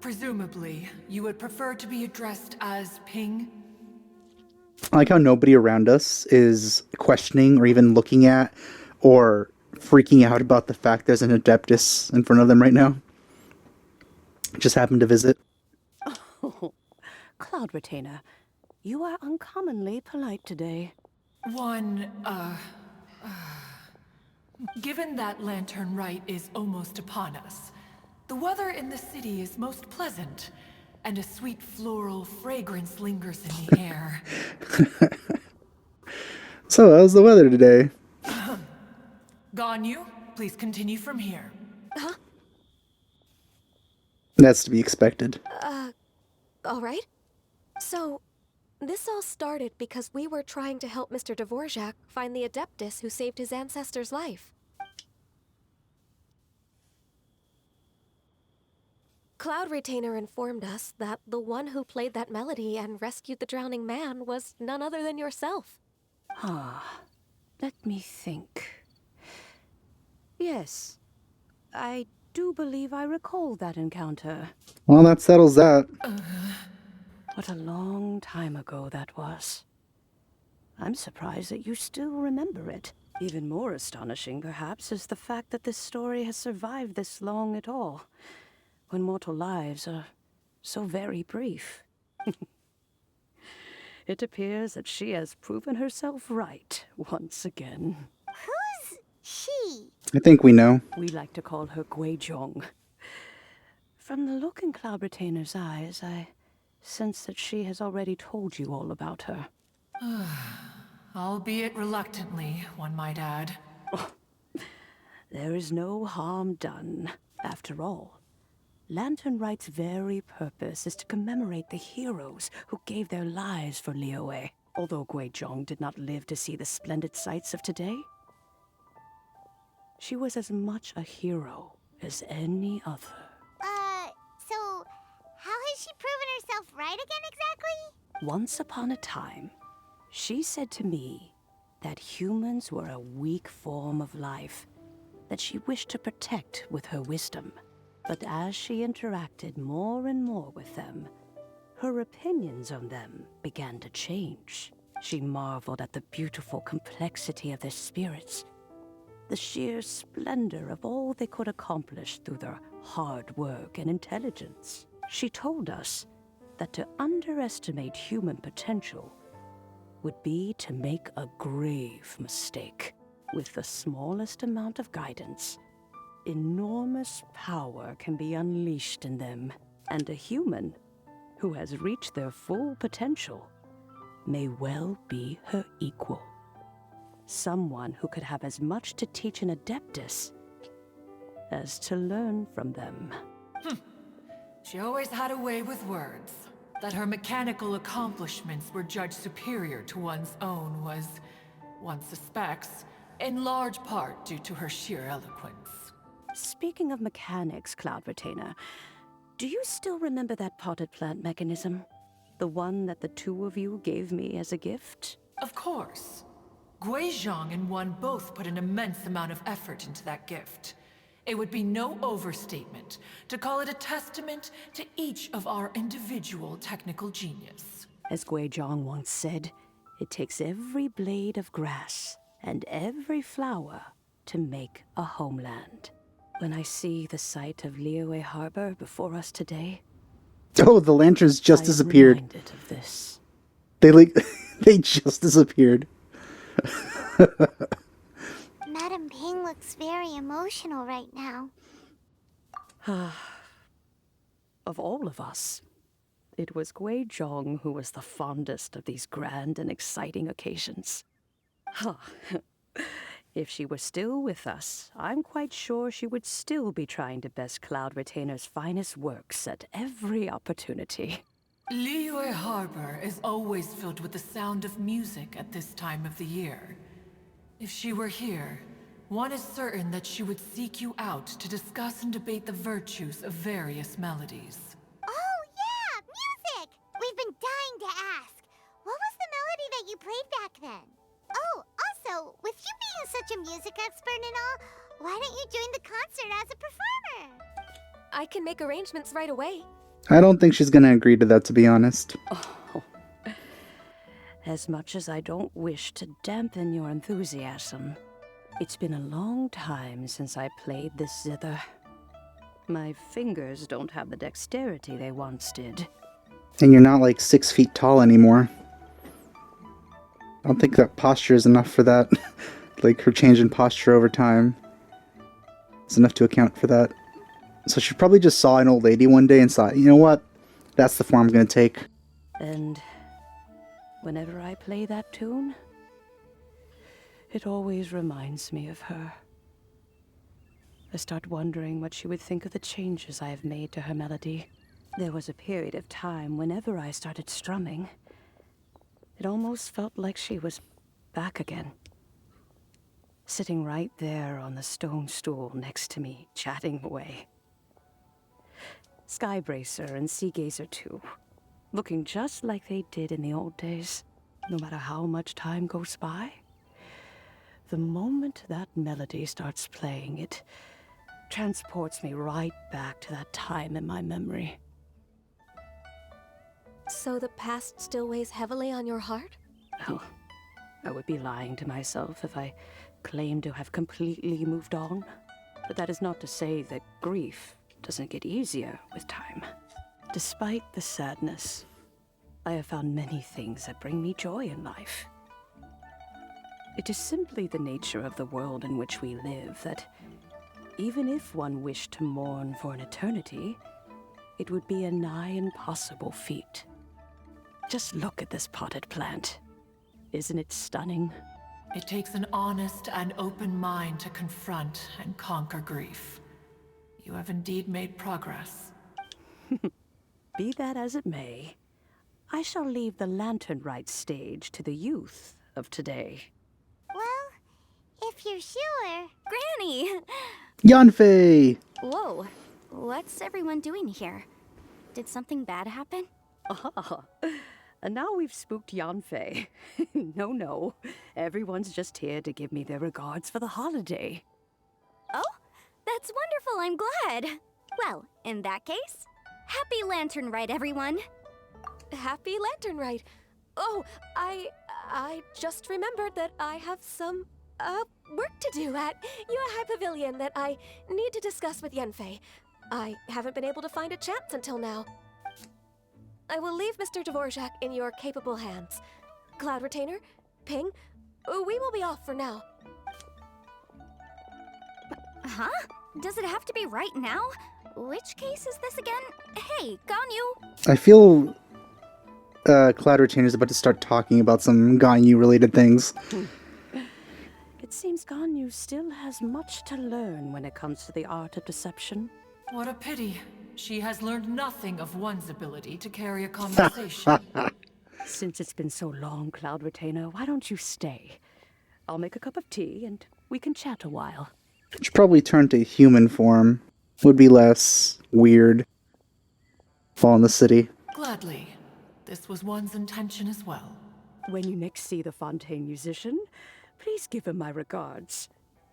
presumably, you would prefer to be addressed as Ping? I like how nobody around us is questioning or even looking at or freaking out about the fact there's an Adeptus in front of them right now. Just happened to visit. Oh, Cloud Retainer, you are uncommonly polite today. Given that Lantern Rite is almost upon us, the weather in the city is most pleasant, and a sweet floral fragrance lingers in the air. So, how's the weather today? Ganyu, please continue from here. That's to be expected. All right. So, this all started because we were trying to help Mr. Dvorak find the Adeptus who saved his ancestor's life. Cloud Retainer informed us that the one who played that melody and rescued the drowning man was none other than yourself. Let me think. Yes, I do believe I recall that encounter. Well, that settles that. What a long time ago that was. I'm surprised that you still remember it. Even more astonishing, perhaps, is the fact that this story has survived this long at all, when mortal lives are so very brief. It appears that she has proven herself right once again. Who's she? I think we know. We like to call her Guizhong. From the look in Cloud Retainer's eyes, I sense that she has already told you all about her. Albeit reluctantly, one might add. There is no harm done. After all, Lantern Right's very purpose is to commemorate the heroes who gave their lives for Liyue. Although Guizhong did not live to see the splendid sights of today, she was as much a hero as any other. So how has she proven herself right again exactly? Once upon a time, she said to me that humans were a weak form of life that she wished to protect with her wisdom. But as she interacted more and more with them, her opinions on them began to change. She marveled at the beautiful complexity of their spirits, the sheer splendor of all they could accomplish through their hard work and intelligence. She told us that to underestimate human potential would be to make a grave mistake. With the smallest amount of guidance, enormous power can be unleashed in them, and a human who has reached their full potential may well be her equal. Someone who could have as much to teach an Adeptus as to learn from them. She always had a way with words. That her mechanical accomplishments were judged superior to one's own was, one suspects, in large part due to her sheer eloquence. Speaking of mechanics, Cloud Retainer, do you still remember that potted plant mechanism? The one that the two of you gave me as a gift? Of course. Guizhong and one both put an immense amount of effort into that gift. It would be no overstatement to call it a testament to each of our individual technical genius. As Guizhong once said, it takes every blade of grass and every flower to make a homeland. When I see the sight of Liyue Harbor before us today, Oh, the lanterns just I'm disappeared. reminded of this. They just disappeared. Madam Ping looks very emotional right now. Of all of us, it was Guizhong who was the fondest of these grand and exciting occasions. If she were still with us, I'm quite sure she would still be trying to best Cloud Retainer's finest works at every opportunity. Liyue Harbor is always filled with the sound of music at this time of the year. If she were here, one is certain that she would seek you out to discuss and debate the virtues of various melodies. Oh, yeah! Music! We've been dying to ask. What was the melody that you played back then? Oh, also, with you being such a music expert and all, why don't you join the concert as a performer? I can make arrangements right away. I don't think she's gonna agree to that, to be honest. Oh, as much as I don't wish to dampen your enthusiasm, it's been a long time since I played this zither. My fingers don't have the dexterity they once did. And you're not like 6 feet tall anymore. I don't think that posture is enough for that. Like her change in posture over time is enough to account for that. So she probably just saw an old lady one day and thought, you know what? That's the form I'm gonna take. And whenever I play that tune, it always reminds me of her. I start wondering what she would think of the changes I have made to her melody. There was a period of time whenever I started strumming, it almost felt like she was back again. Sitting right there on the stone stool next to me, chatting away. Skybracer and Seagazer too, looking just like they did in the old days. No matter how much time goes by, the moment that melody starts playing, it transports me right back to that time in my memory. So the past still weighs heavily on your heart? Oh, I would be lying to myself if I claimed to have completely moved on. But that is not to say that grief doesn't get easier with time. Despite the sadness, I have found many things that bring me joy in life. It is simply the nature of the world in which we live that even if one wished to mourn for an eternity, it would be a nigh impossible feat. Just look at this potted plant. Isn't it stunning? It takes an honest and open mind to confront and conquer grief. You have indeed made progress. Be that as it may, I shall leave the lantern rite stage to the youth of today. Well, if you're sure. Granny! Yanfei! Whoa, what's everyone doing here? Did something bad happen? Ah, and now we've spooked Yanfei. No. Everyone's just here to give me their regards for the holiday. Oh, that's wonderful, I'm glad. Well, in that case, happy Lantern Rite, everyone. Happy Lantern Rite. Oh, I just remembered that I have some, work to do at Yuehai Pavilion that I need to discuss with Yanfei. I haven't been able to find a chance until now. I will leave Mr. Dvorak in your capable hands. Cloud Retainer, Ping, we will be off for now. Huh? Does it have to be right now? Which case is this again? Hey, Ganyu! I feel Cloud Retainer's about to start talking about some Ganyu related things. It seems Ganyu still has much to learn when it comes to the art of deception. What a pity. She has learned nothing of one's ability to carry a conversation. Since it's been so long, Cloud Retainer, why don't you stay? I'll make a cup of tea and we can chat a while. Should probably turn to human form. Would be less weird. Fall in the city. Gladly. This was one's intention as well. When you next see the Fontaine musician, please give him my regards.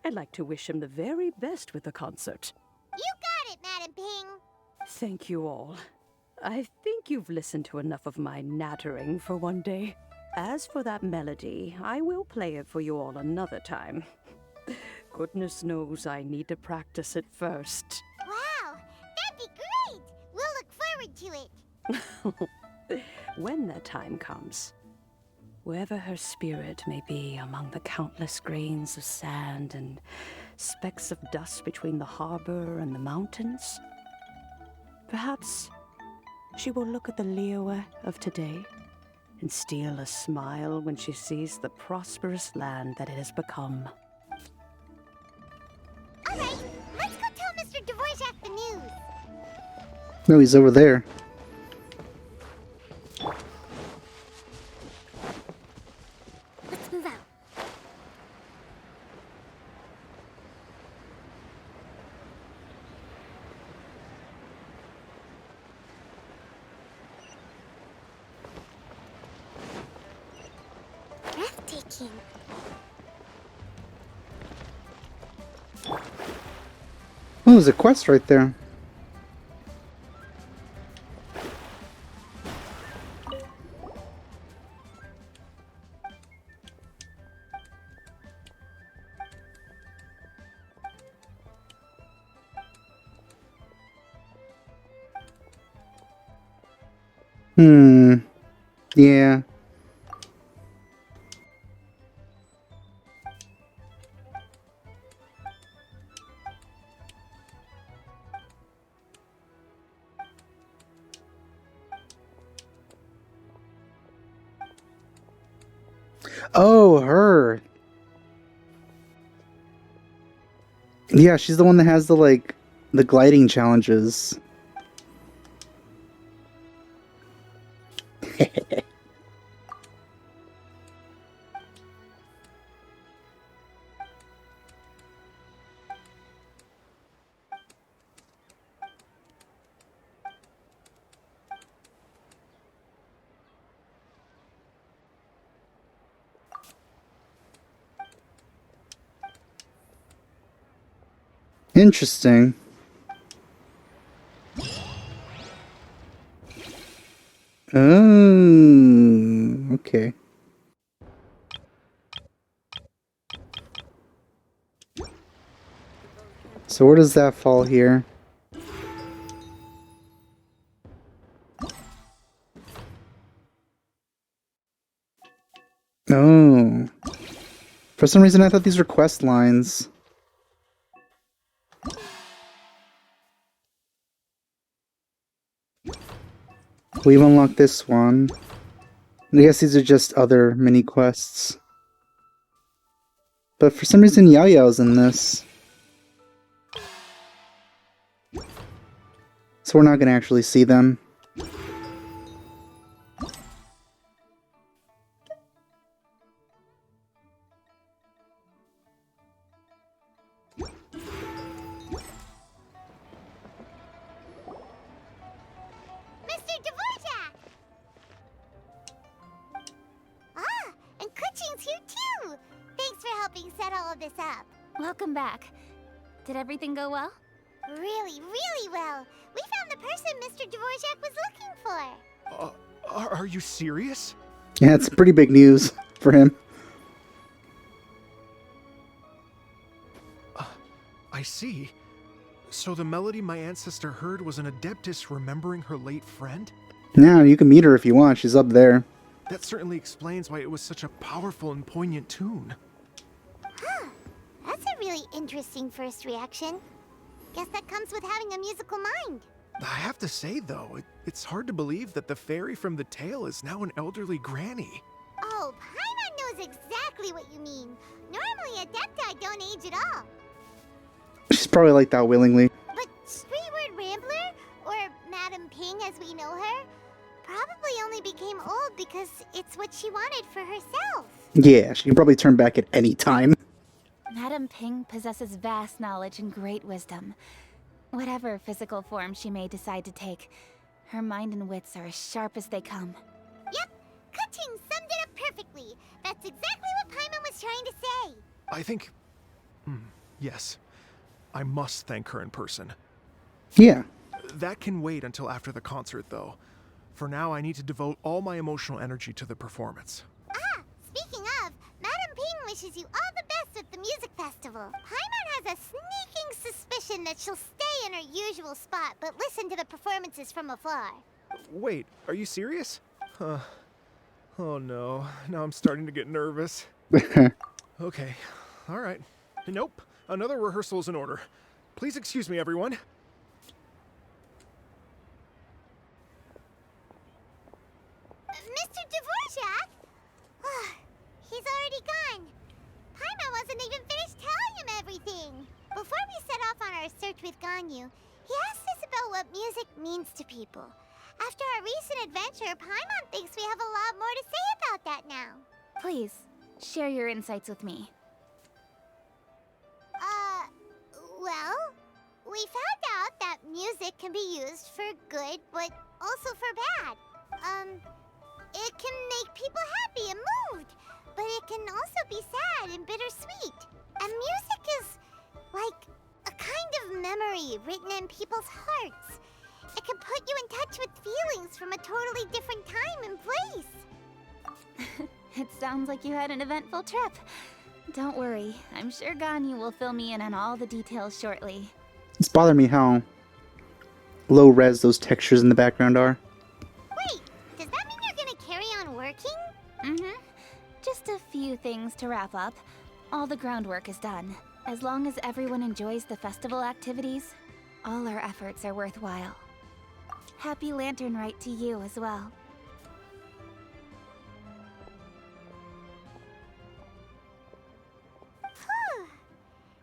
I'd like to wish him the very best with the concert. You got it, Madam Ping. Thank you all. I think you've listened to enough of my nattering for one day. As for that melody, I will play it for you all another time. Goodness knows I need to practice it first. Wow, that'd be great. We'll look forward to it. When that time comes, wherever her spirit may be among the countless grains of sand and specks of dust between the harbor and the mountains, perhaps she will look at the Liyue of today and steal a smile when she sees the prosperous land that it has become. All right, let's go tell Mr. Dvorak the news. No, he's over there. Let's move out. Breathtaking. Oh, there's a quest right there. Yeah. Oh, her. Yeah, she's the one that has the gliding challenges. Interesting. Oh, okay. So where does that fall here? Oh. For some reason I thought these were quest lines. We've unlocked this one. I guess these are just other mini quests. But for some reason, Yao Yao's in this. So we're not going to actually see them. Mr. Dvorak! Ah, and Kuchin's here too! Thanks for helping set all of this up. Welcome back. Did everything go well? Really, really well. We found the person Mr. Dvorak was looking for. Are you serious? Yeah, it's pretty big news for him. I see. So the melody my ancestor heard was an adeptus remembering her late friend? Yeah, you can meet her if you want. She's up there. That certainly explains why it was such a powerful and poignant tune. Huh. That's a really interesting first reaction. Guess that comes with having a musical mind. I have to say, though, it's hard to believe that the fairy from the tale is now an elderly granny. Oh, Paimon knows exactly what you mean. Normally, Adepti don't age at all. She's probably like that willingly. But Streetward Rambler, or Madam Ping as we know her, probably only became old because it's what she wanted for herself. Yeah, she can probably turn back at any time. Madame Ping possesses vast knowledge and great wisdom. Whatever physical form she may decide to take, her mind and wits are as sharp as they come. Yep, Kuching summed it up perfectly. That's exactly what Paimon was trying to say. I think... yes. I must thank her in person. Yeah. That can wait until after the concert, though. For now, I need to devote all my emotional energy to the performance. Ah, speaking of, Madam Ping wishes you all the best with the music festival. Paimon has a sneaking suspicion that she'll stay in her usual spot, but listen to the performances from afar. Wait, are you serious? Oh no, now I'm starting to get nervous. Okay, alright. Nope, another rehearsal is in order. Please excuse me, everyone. Mr. Dvorak? He's already gone. Paimon wasn't even finished telling him everything. Before we set off on our search with Ganyu, he asked us about what music means to people. After our recent adventure, Paimon thinks we have a lot more to say about that now. Please, share your insights with me. Well, we found out that music can be used for good, but also for bad. It can make people happy and moved, but it can also be sad and bittersweet. And music is like a kind of memory written in people's hearts. It can put you in touch with feelings from a totally different time and place. It sounds like you had an eventful trip. Don't worry, I'm sure Ganyu will fill me in on all the details shortly. It's bothering me how low res those textures in the background are. Wait, does that mean you're gonna carry on working? Mm-hmm. Just a few things to wrap up. All the groundwork is done. As long as everyone enjoys the festival activities, all our efforts are worthwhile. Happy Lantern Rite to you as well.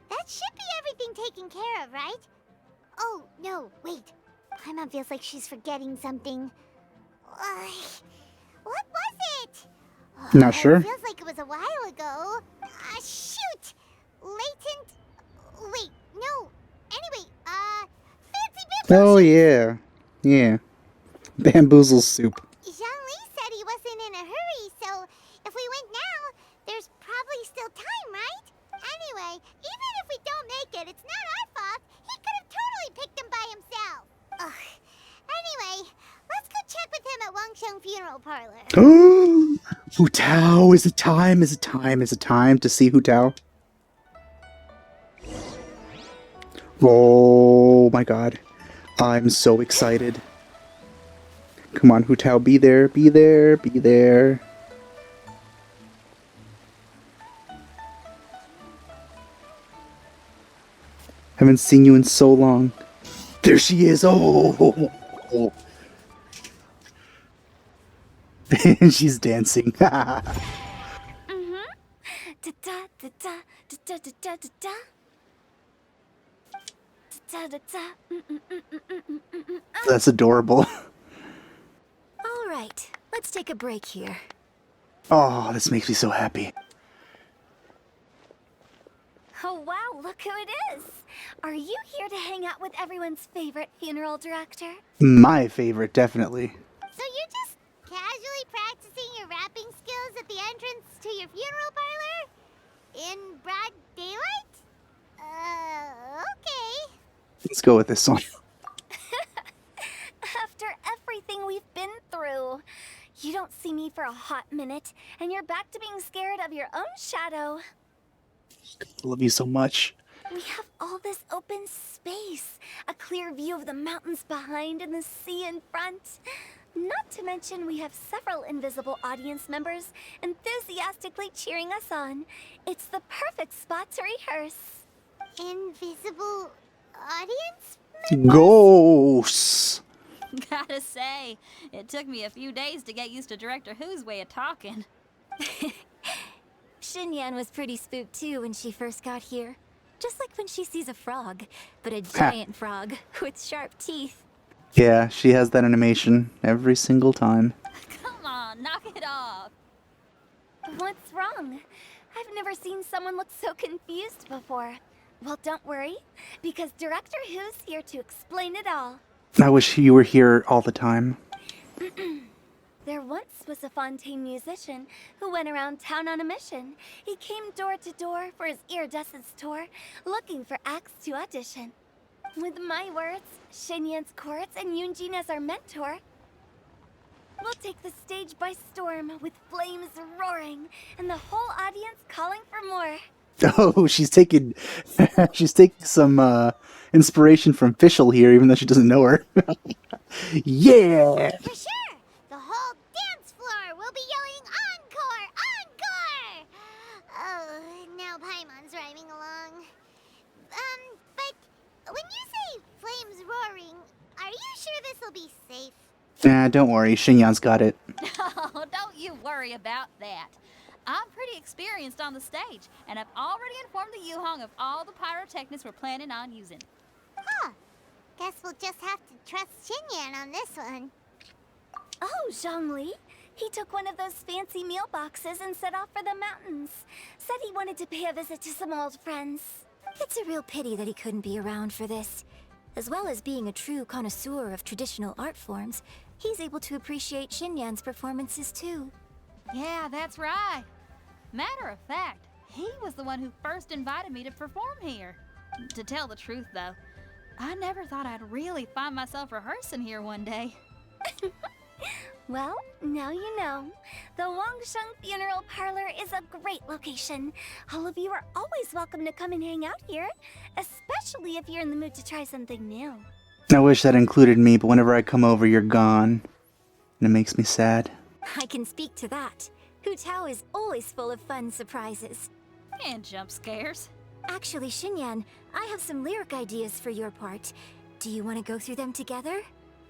That should be everything taken care of, right? Oh, no, wait. Paimon feels like she's forgetting something. What was it? Not sure. It feels like it was a while ago. Shoot! Latent... Wait, no. Anyway, Fancy Bit Oh, yeah. Yeah. Bamboozle soup. Zhang-Li said he wasn't in a hurry, so if we went now, there's probably still time, right? Anyway, even if we don't make it, it's not our fault. He could have totally picked him by himself. Ugh. Anyway, let's go check with him at Wangsheng Funeral Parlor. Hu Tao, is it time? Is it time? Is it time to see Hu Tao? Oh my god. I'm so excited. Come on, Hu Tao, be there, be there, be there. Haven't seen you in so long. There she is. Oh. She's dancing. Mm-hmm. Da-da, da-da, da-da-da-da-da-da. Da-da-da. Mm-mm-mm-mm-mm-mm-mm. That's adorable. All right, let's take a break here. Oh, this makes me so happy. Oh wow, look who it is! Are you here to hang out with everyone's favorite funeral director? My favorite, definitely. So you're just casually practicing your rapping skills at the entrance to your funeral parlor? In broad daylight? Okay. Let's go with this one. After everything we've been through, you don't see me for a hot minute, and you're back to being scared of your own shadow. I love you so much. We have all this open space, a clear view of the mountains behind and the sea in front. Not to mention we have several invisible audience members enthusiastically cheering us on. It's the perfect spot to rehearse. Invisible audience? Ghosts. Gotta say, it took me a few days to get used to Director Who's way of talking. Xinyan was pretty spooked too when she first got here. Just like when she sees a frog, but a giant frog with sharp teeth. Yeah, she has that animation every single time. Come on, knock it off. What's wrong? I've never seen someone look so confused before. Well, don't worry, because Director Who's here to explain it all. I wish you were here all the time. There once was a Fontaine musician who went around town on a mission. He came door to door for his iridescence tour, looking for acts to audition. With my words, Xinyan's chorus, and Yunjin as our mentor, we'll take the stage by storm with flames roaring and the whole audience calling for more. Oh, she's taking some inspiration from Fischl here, even though she doesn't know her. Yeah. For sure! The whole dance floor will be yelling encore! Encore! Oh, now Paimon's rhyming along. But when you say flames roaring, are you sure this'll be safe? Nah, don't worry, Xinyan's got it. Oh, don't you worry about that. I'm pretty experienced on the stage, and I've already informed the Yuhong of all the pyrotechnics we're planning on using. Huh. Guess we'll just have to trust Xinyan on this one. Oh, Zhongli. He took one of those fancy meal boxes and set off for the mountains. Said he wanted to pay a visit to some old friends. It's a real pity that he couldn't be around for this. As well as being a true connoisseur of traditional art forms, he's able to appreciate Xinyan's performances too. Yeah, that's right. Matter of fact, he was the one who first invited me to perform here. To tell the truth, though, I never thought I'd really find myself rehearsing here one day. Well, now you know. The Wangsheng Funeral Parlor is a great location. All of you are always welcome to come and hang out here, especially if you're in the mood to try something new. I wish that included me, but whenever I come over, you're gone. And it makes me sad. I can speak to that. Hu Tao is always full of fun surprises. And jump scares. Actually, Xinyan, I have some lyric ideas for your part. Do you want to go through them together?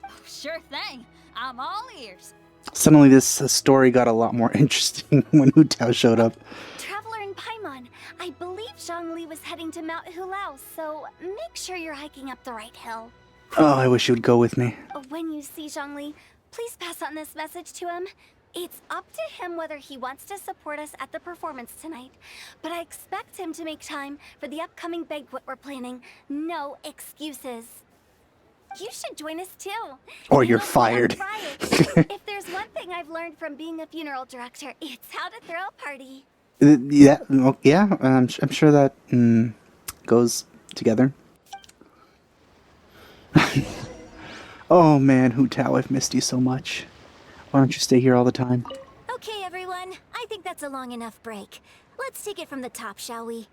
Oh, sure thing. I'm all ears. Suddenly this story got a lot more interesting when Hu Tao showed up. Traveler in Paimon, I believe Zhongli was heading to Mount Hulao, so make sure you're hiking up the right hill. Oh, I wish you would go with me. When you see Zhongli, please pass on this message to him. It's up to him whether he wants to support us at the performance tonight, but I expect him to make time for the upcoming banquet we're planning. No excuses. You should join us too. Or you're It'll be fired. a riot. If there's one thing I've learned from being a funeral director, it's how to throw a party. Yeah, well, yeah. I'm sure that goes together. Oh man, Hu Tao, I've missed you so much. Why don't you stay here all the time? Okay, everyone. I think that's a long enough break. Let's take it from the top, shall we?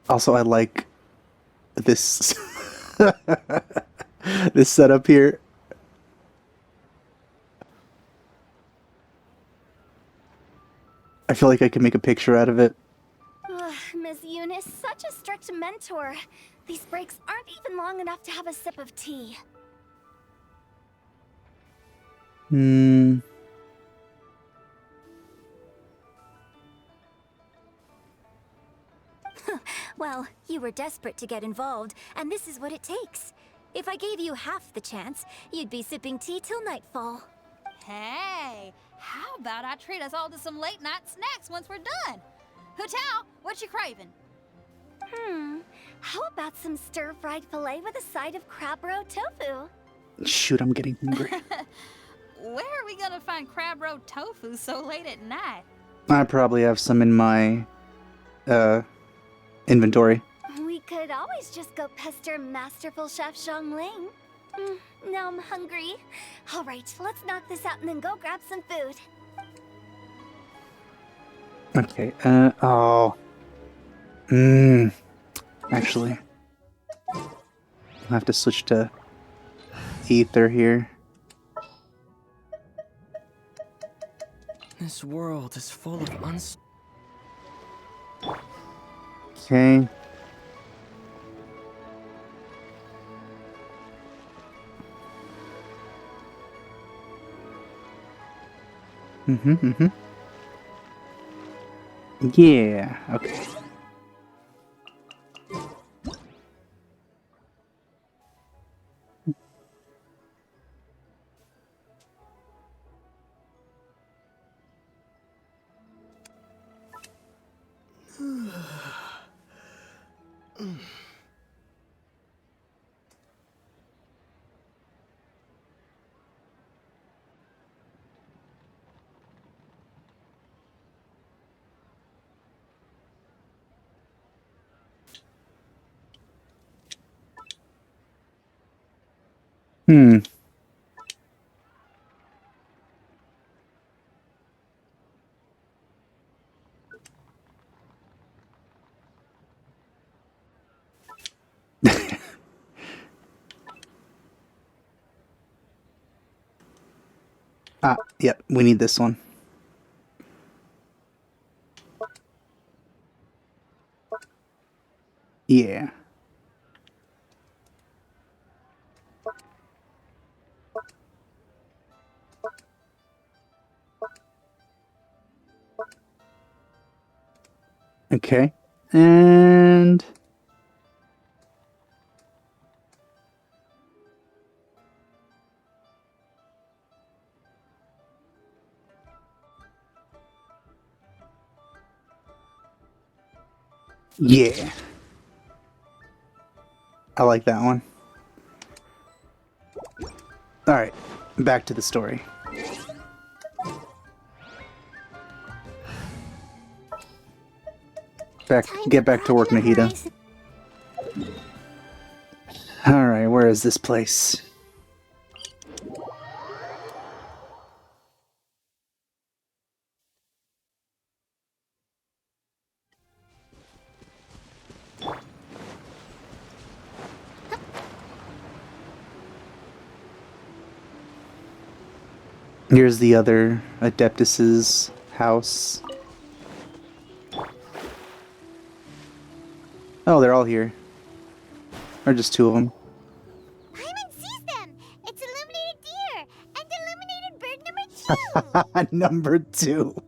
Also, I like this this setup here. I feel like I could make a picture out of it. Miss Eunice, such a strict mentor. These breaks aren't even long enough to have a sip of tea. Well, you were desperate to get involved, and this is what it takes. If I gave you half the chance, you'd be sipping tea till nightfall. Hey, how about I treat us all to some late night snacks once we're done? Hutao, what you craving? How about some stir-fried filet with a side of crab roe tofu? Shoot, I'm getting hungry. Where are we gonna find crab roe tofu so late at night? I probably have some in my inventory. We could always just go pester Masterful Chef Zhongling. Now I'm hungry. All right, let's knock this out and then go grab some food. Okay, actually, I'll have to switch to ether here. This world is full of Okay. Yeah, okay. Yep, we need this one. Yeah. Okay. And yeah. I like that one. Alright, back to the story. Get back to work, Nahida. Alright, where is this place? Here's the other Adeptus's house. Oh, they're all here. Or just two of them. Paimon sees them! It's illuminated deer! And illuminated bird number 2! Number 2.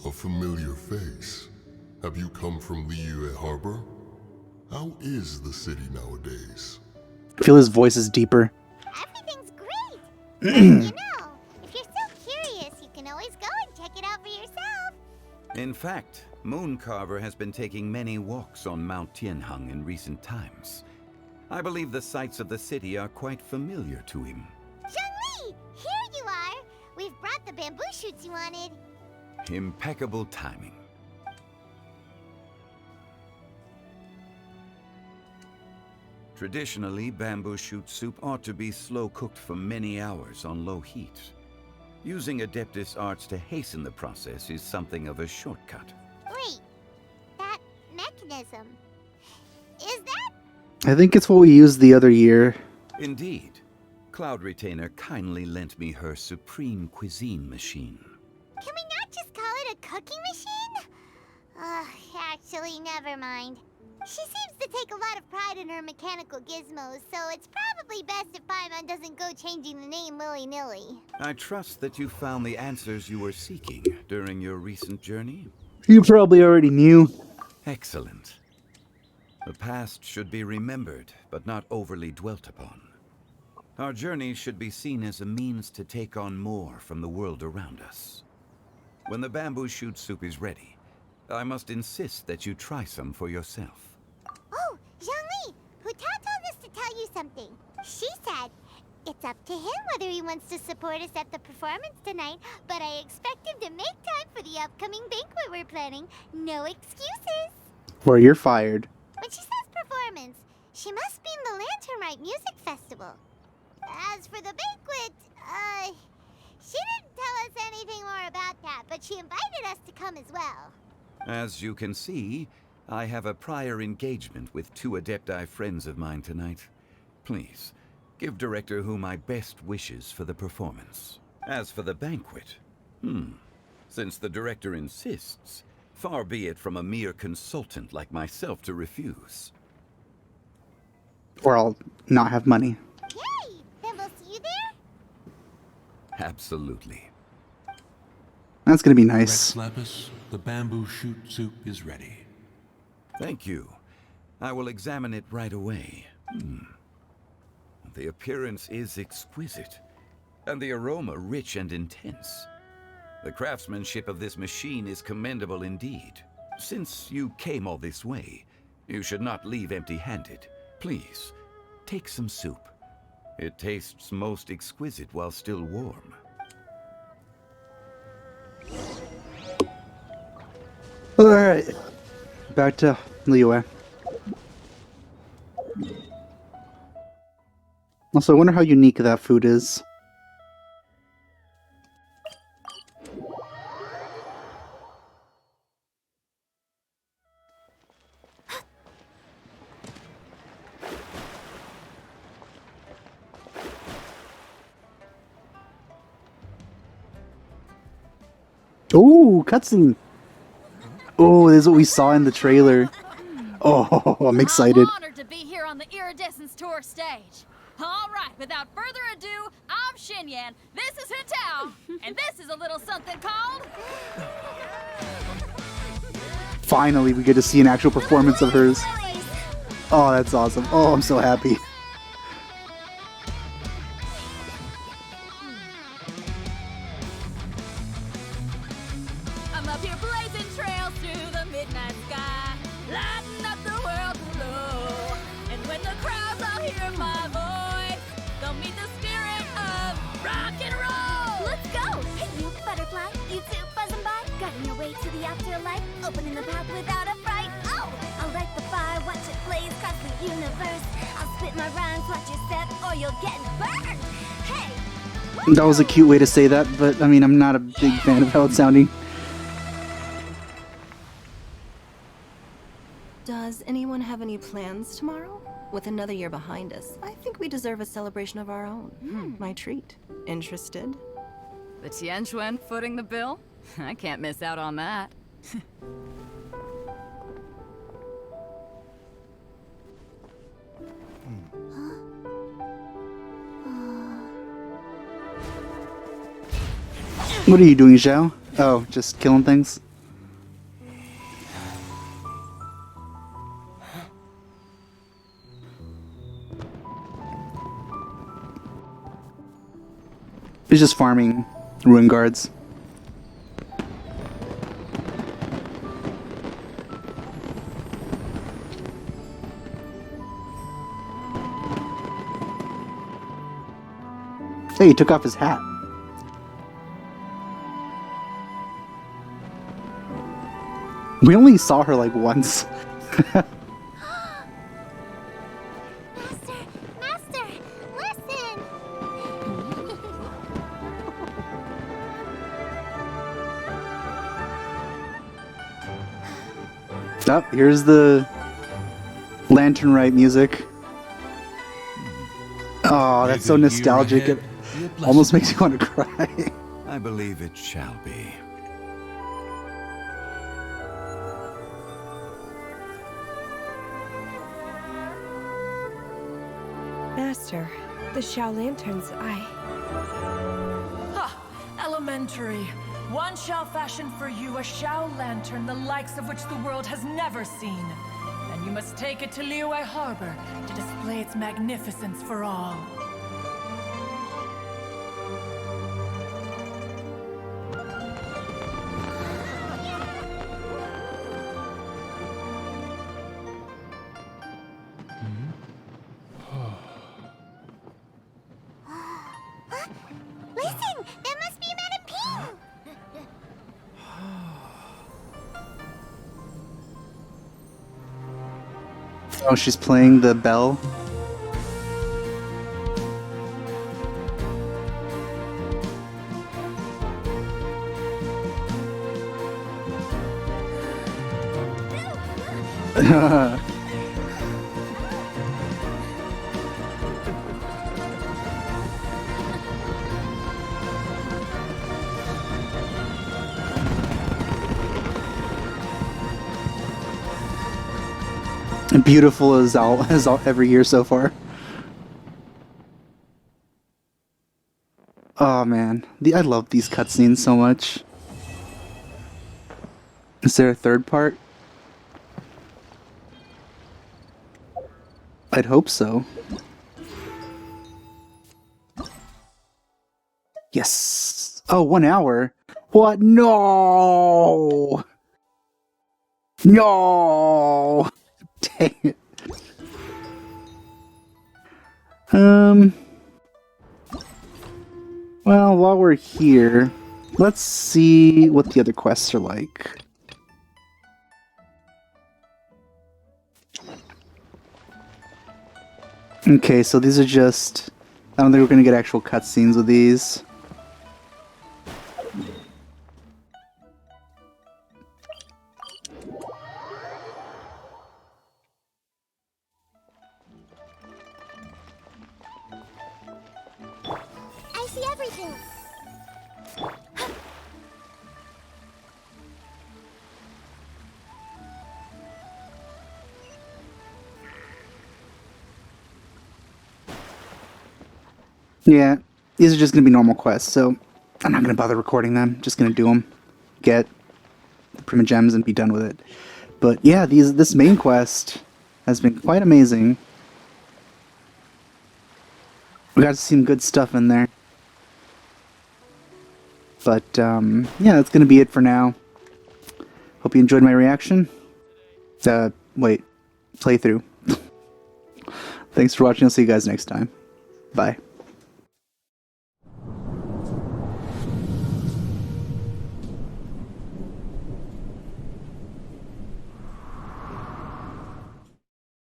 A familiar face. Have you come from Liyue Harbor? How is the city nowadays? I feel his voice is deeper. Everything's great! But, you know, if you're so curious, you can always go and check it out for yourself. In fact, Mooncarver has been taking many walks on Mount Tianheng in recent times. I believe the sights of the city are quite familiar to him. Zhongli! Here you are! We've brought the bamboo shoots you wanted. Impeccable timing. Traditionally, bamboo shoot soup ought to be slow cooked for many hours on low heat. Using Adeptus arts to hasten the process is something of a shortcut. Wait, that mechanism, is that? I think it's what we used the other year. Indeed. Cloud Retainer kindly lent me her supreme cuisine machine. Can we not just call it a cooking machine? Actually, never mind. She seems to take a lot of pride in her mechanical gizmos, so it's probably best if Paimon doesn't go changing the name willy-nilly. I trust that you found the answers you were seeking during your recent journey. You probably already knew. Excellent. The past should be remembered, but not overly dwelt upon. Our journey should be seen as a means to take on more from the world around us. When the bamboo shoot soup is ready, I must insist that you try some for yourself. Oh, Zhangli! Huta told us to tell you something. She said, it's up to him whether he wants to support us at the performance tonight, but I expect him to make time for the upcoming banquet we're planning. No excuses! Or you're fired. When she says performance, she must mean the Lanternite Music Festival. As for the banquet, she didn't tell us anything more about that, but she invited us to come as well. As you can see, I have a prior engagement with 2 Adepti friends of mine tonight. Please, give Director Hu my best wishes for the performance. As for the banquet, since the Director insists, far be it from a mere consultant like myself to refuse. Or I'll not have money. Yay! Then we'll see you there? Absolutely. That's gonna be nice. Rex Lapis, the bamboo shoot soup is ready. Thank you. I will examine it right away. The appearance is exquisite, and the aroma rich and intense. The craftsmanship of this machine is commendable indeed. Since you came all this way, you should not leave empty-handed. Please, take some soup. It tastes most exquisite while still warm. Alright. Back to Liyue. Also, I wonder how unique that food is. Ooh, cutscene! Oh, this is what we saw in the trailer. Oh, I'm excited. I'm honored to be here on the Iridescence Tour stage. All right, without further ado, I'm Xinyan, this is Hutao, and this is a little something called... Finally, we get to see an actual performance of hers. Oh, that's awesome. Oh, I'm so happy. I'm up here blazing trails through the midnight sky, lighting up the world below. And when the crowds all hear my voice, they'll meet the spirit of rock and roll. Let's go! Hey, you butterfly, you two buzzing by, guiding your way to the afterlife, opening the path without a fright. Oh, I'll light the fire, watch it blaze across the universe. I'll spit my rhymes, watch your step, or you'll get burned. Hey! That was a cute way to say that, but I mean, I'm not a big fan of how it's sounding. Does anyone have any plans tomorrow? With another year behind us, I think we deserve a celebration of our own. My treat. Interested? The Tianquan footing the bill? I can't miss out on that. What are you doing, Zhao? Oh, just killing things? He's just farming ruin guards. Hey, he took off his hat. We only saw her like once. Master, listen! Oh, here's the Lanternite music. Oh, that's so nostalgic. It almost makes you want to cry. I believe it shall be. Master, the Xiao Lanterns, Elementary. One shall fashion for you a Shao lantern the likes of which the world has never seen. And you must take it to Liyue Harbor to display its magnificence for all. Listen, that must be Madame Ping. Oh, she's playing the bell. Beautiful as all every year so far. Oh man, I love these cutscenes so much. Is there a third part? I'd hope so. Yes. Oh, 1 hour. What? No. No. Dang it. Well, while we're here, let's see what the other quests are like. Okay, so these are just... I don't think we're gonna get actual cutscenes with these. I see everything. Yeah, these are just gonna be normal quests, so I'm not gonna bother recording them. Just gonna do them, get the Prima Gems, and be done with it. But yeah, this main quest has been quite amazing. We got some good stuff in there. But yeah, that's gonna be it for now. Hope you enjoyed my reaction. Wait, playthrough. Thanks for watching. I'll see you guys next time. Bye.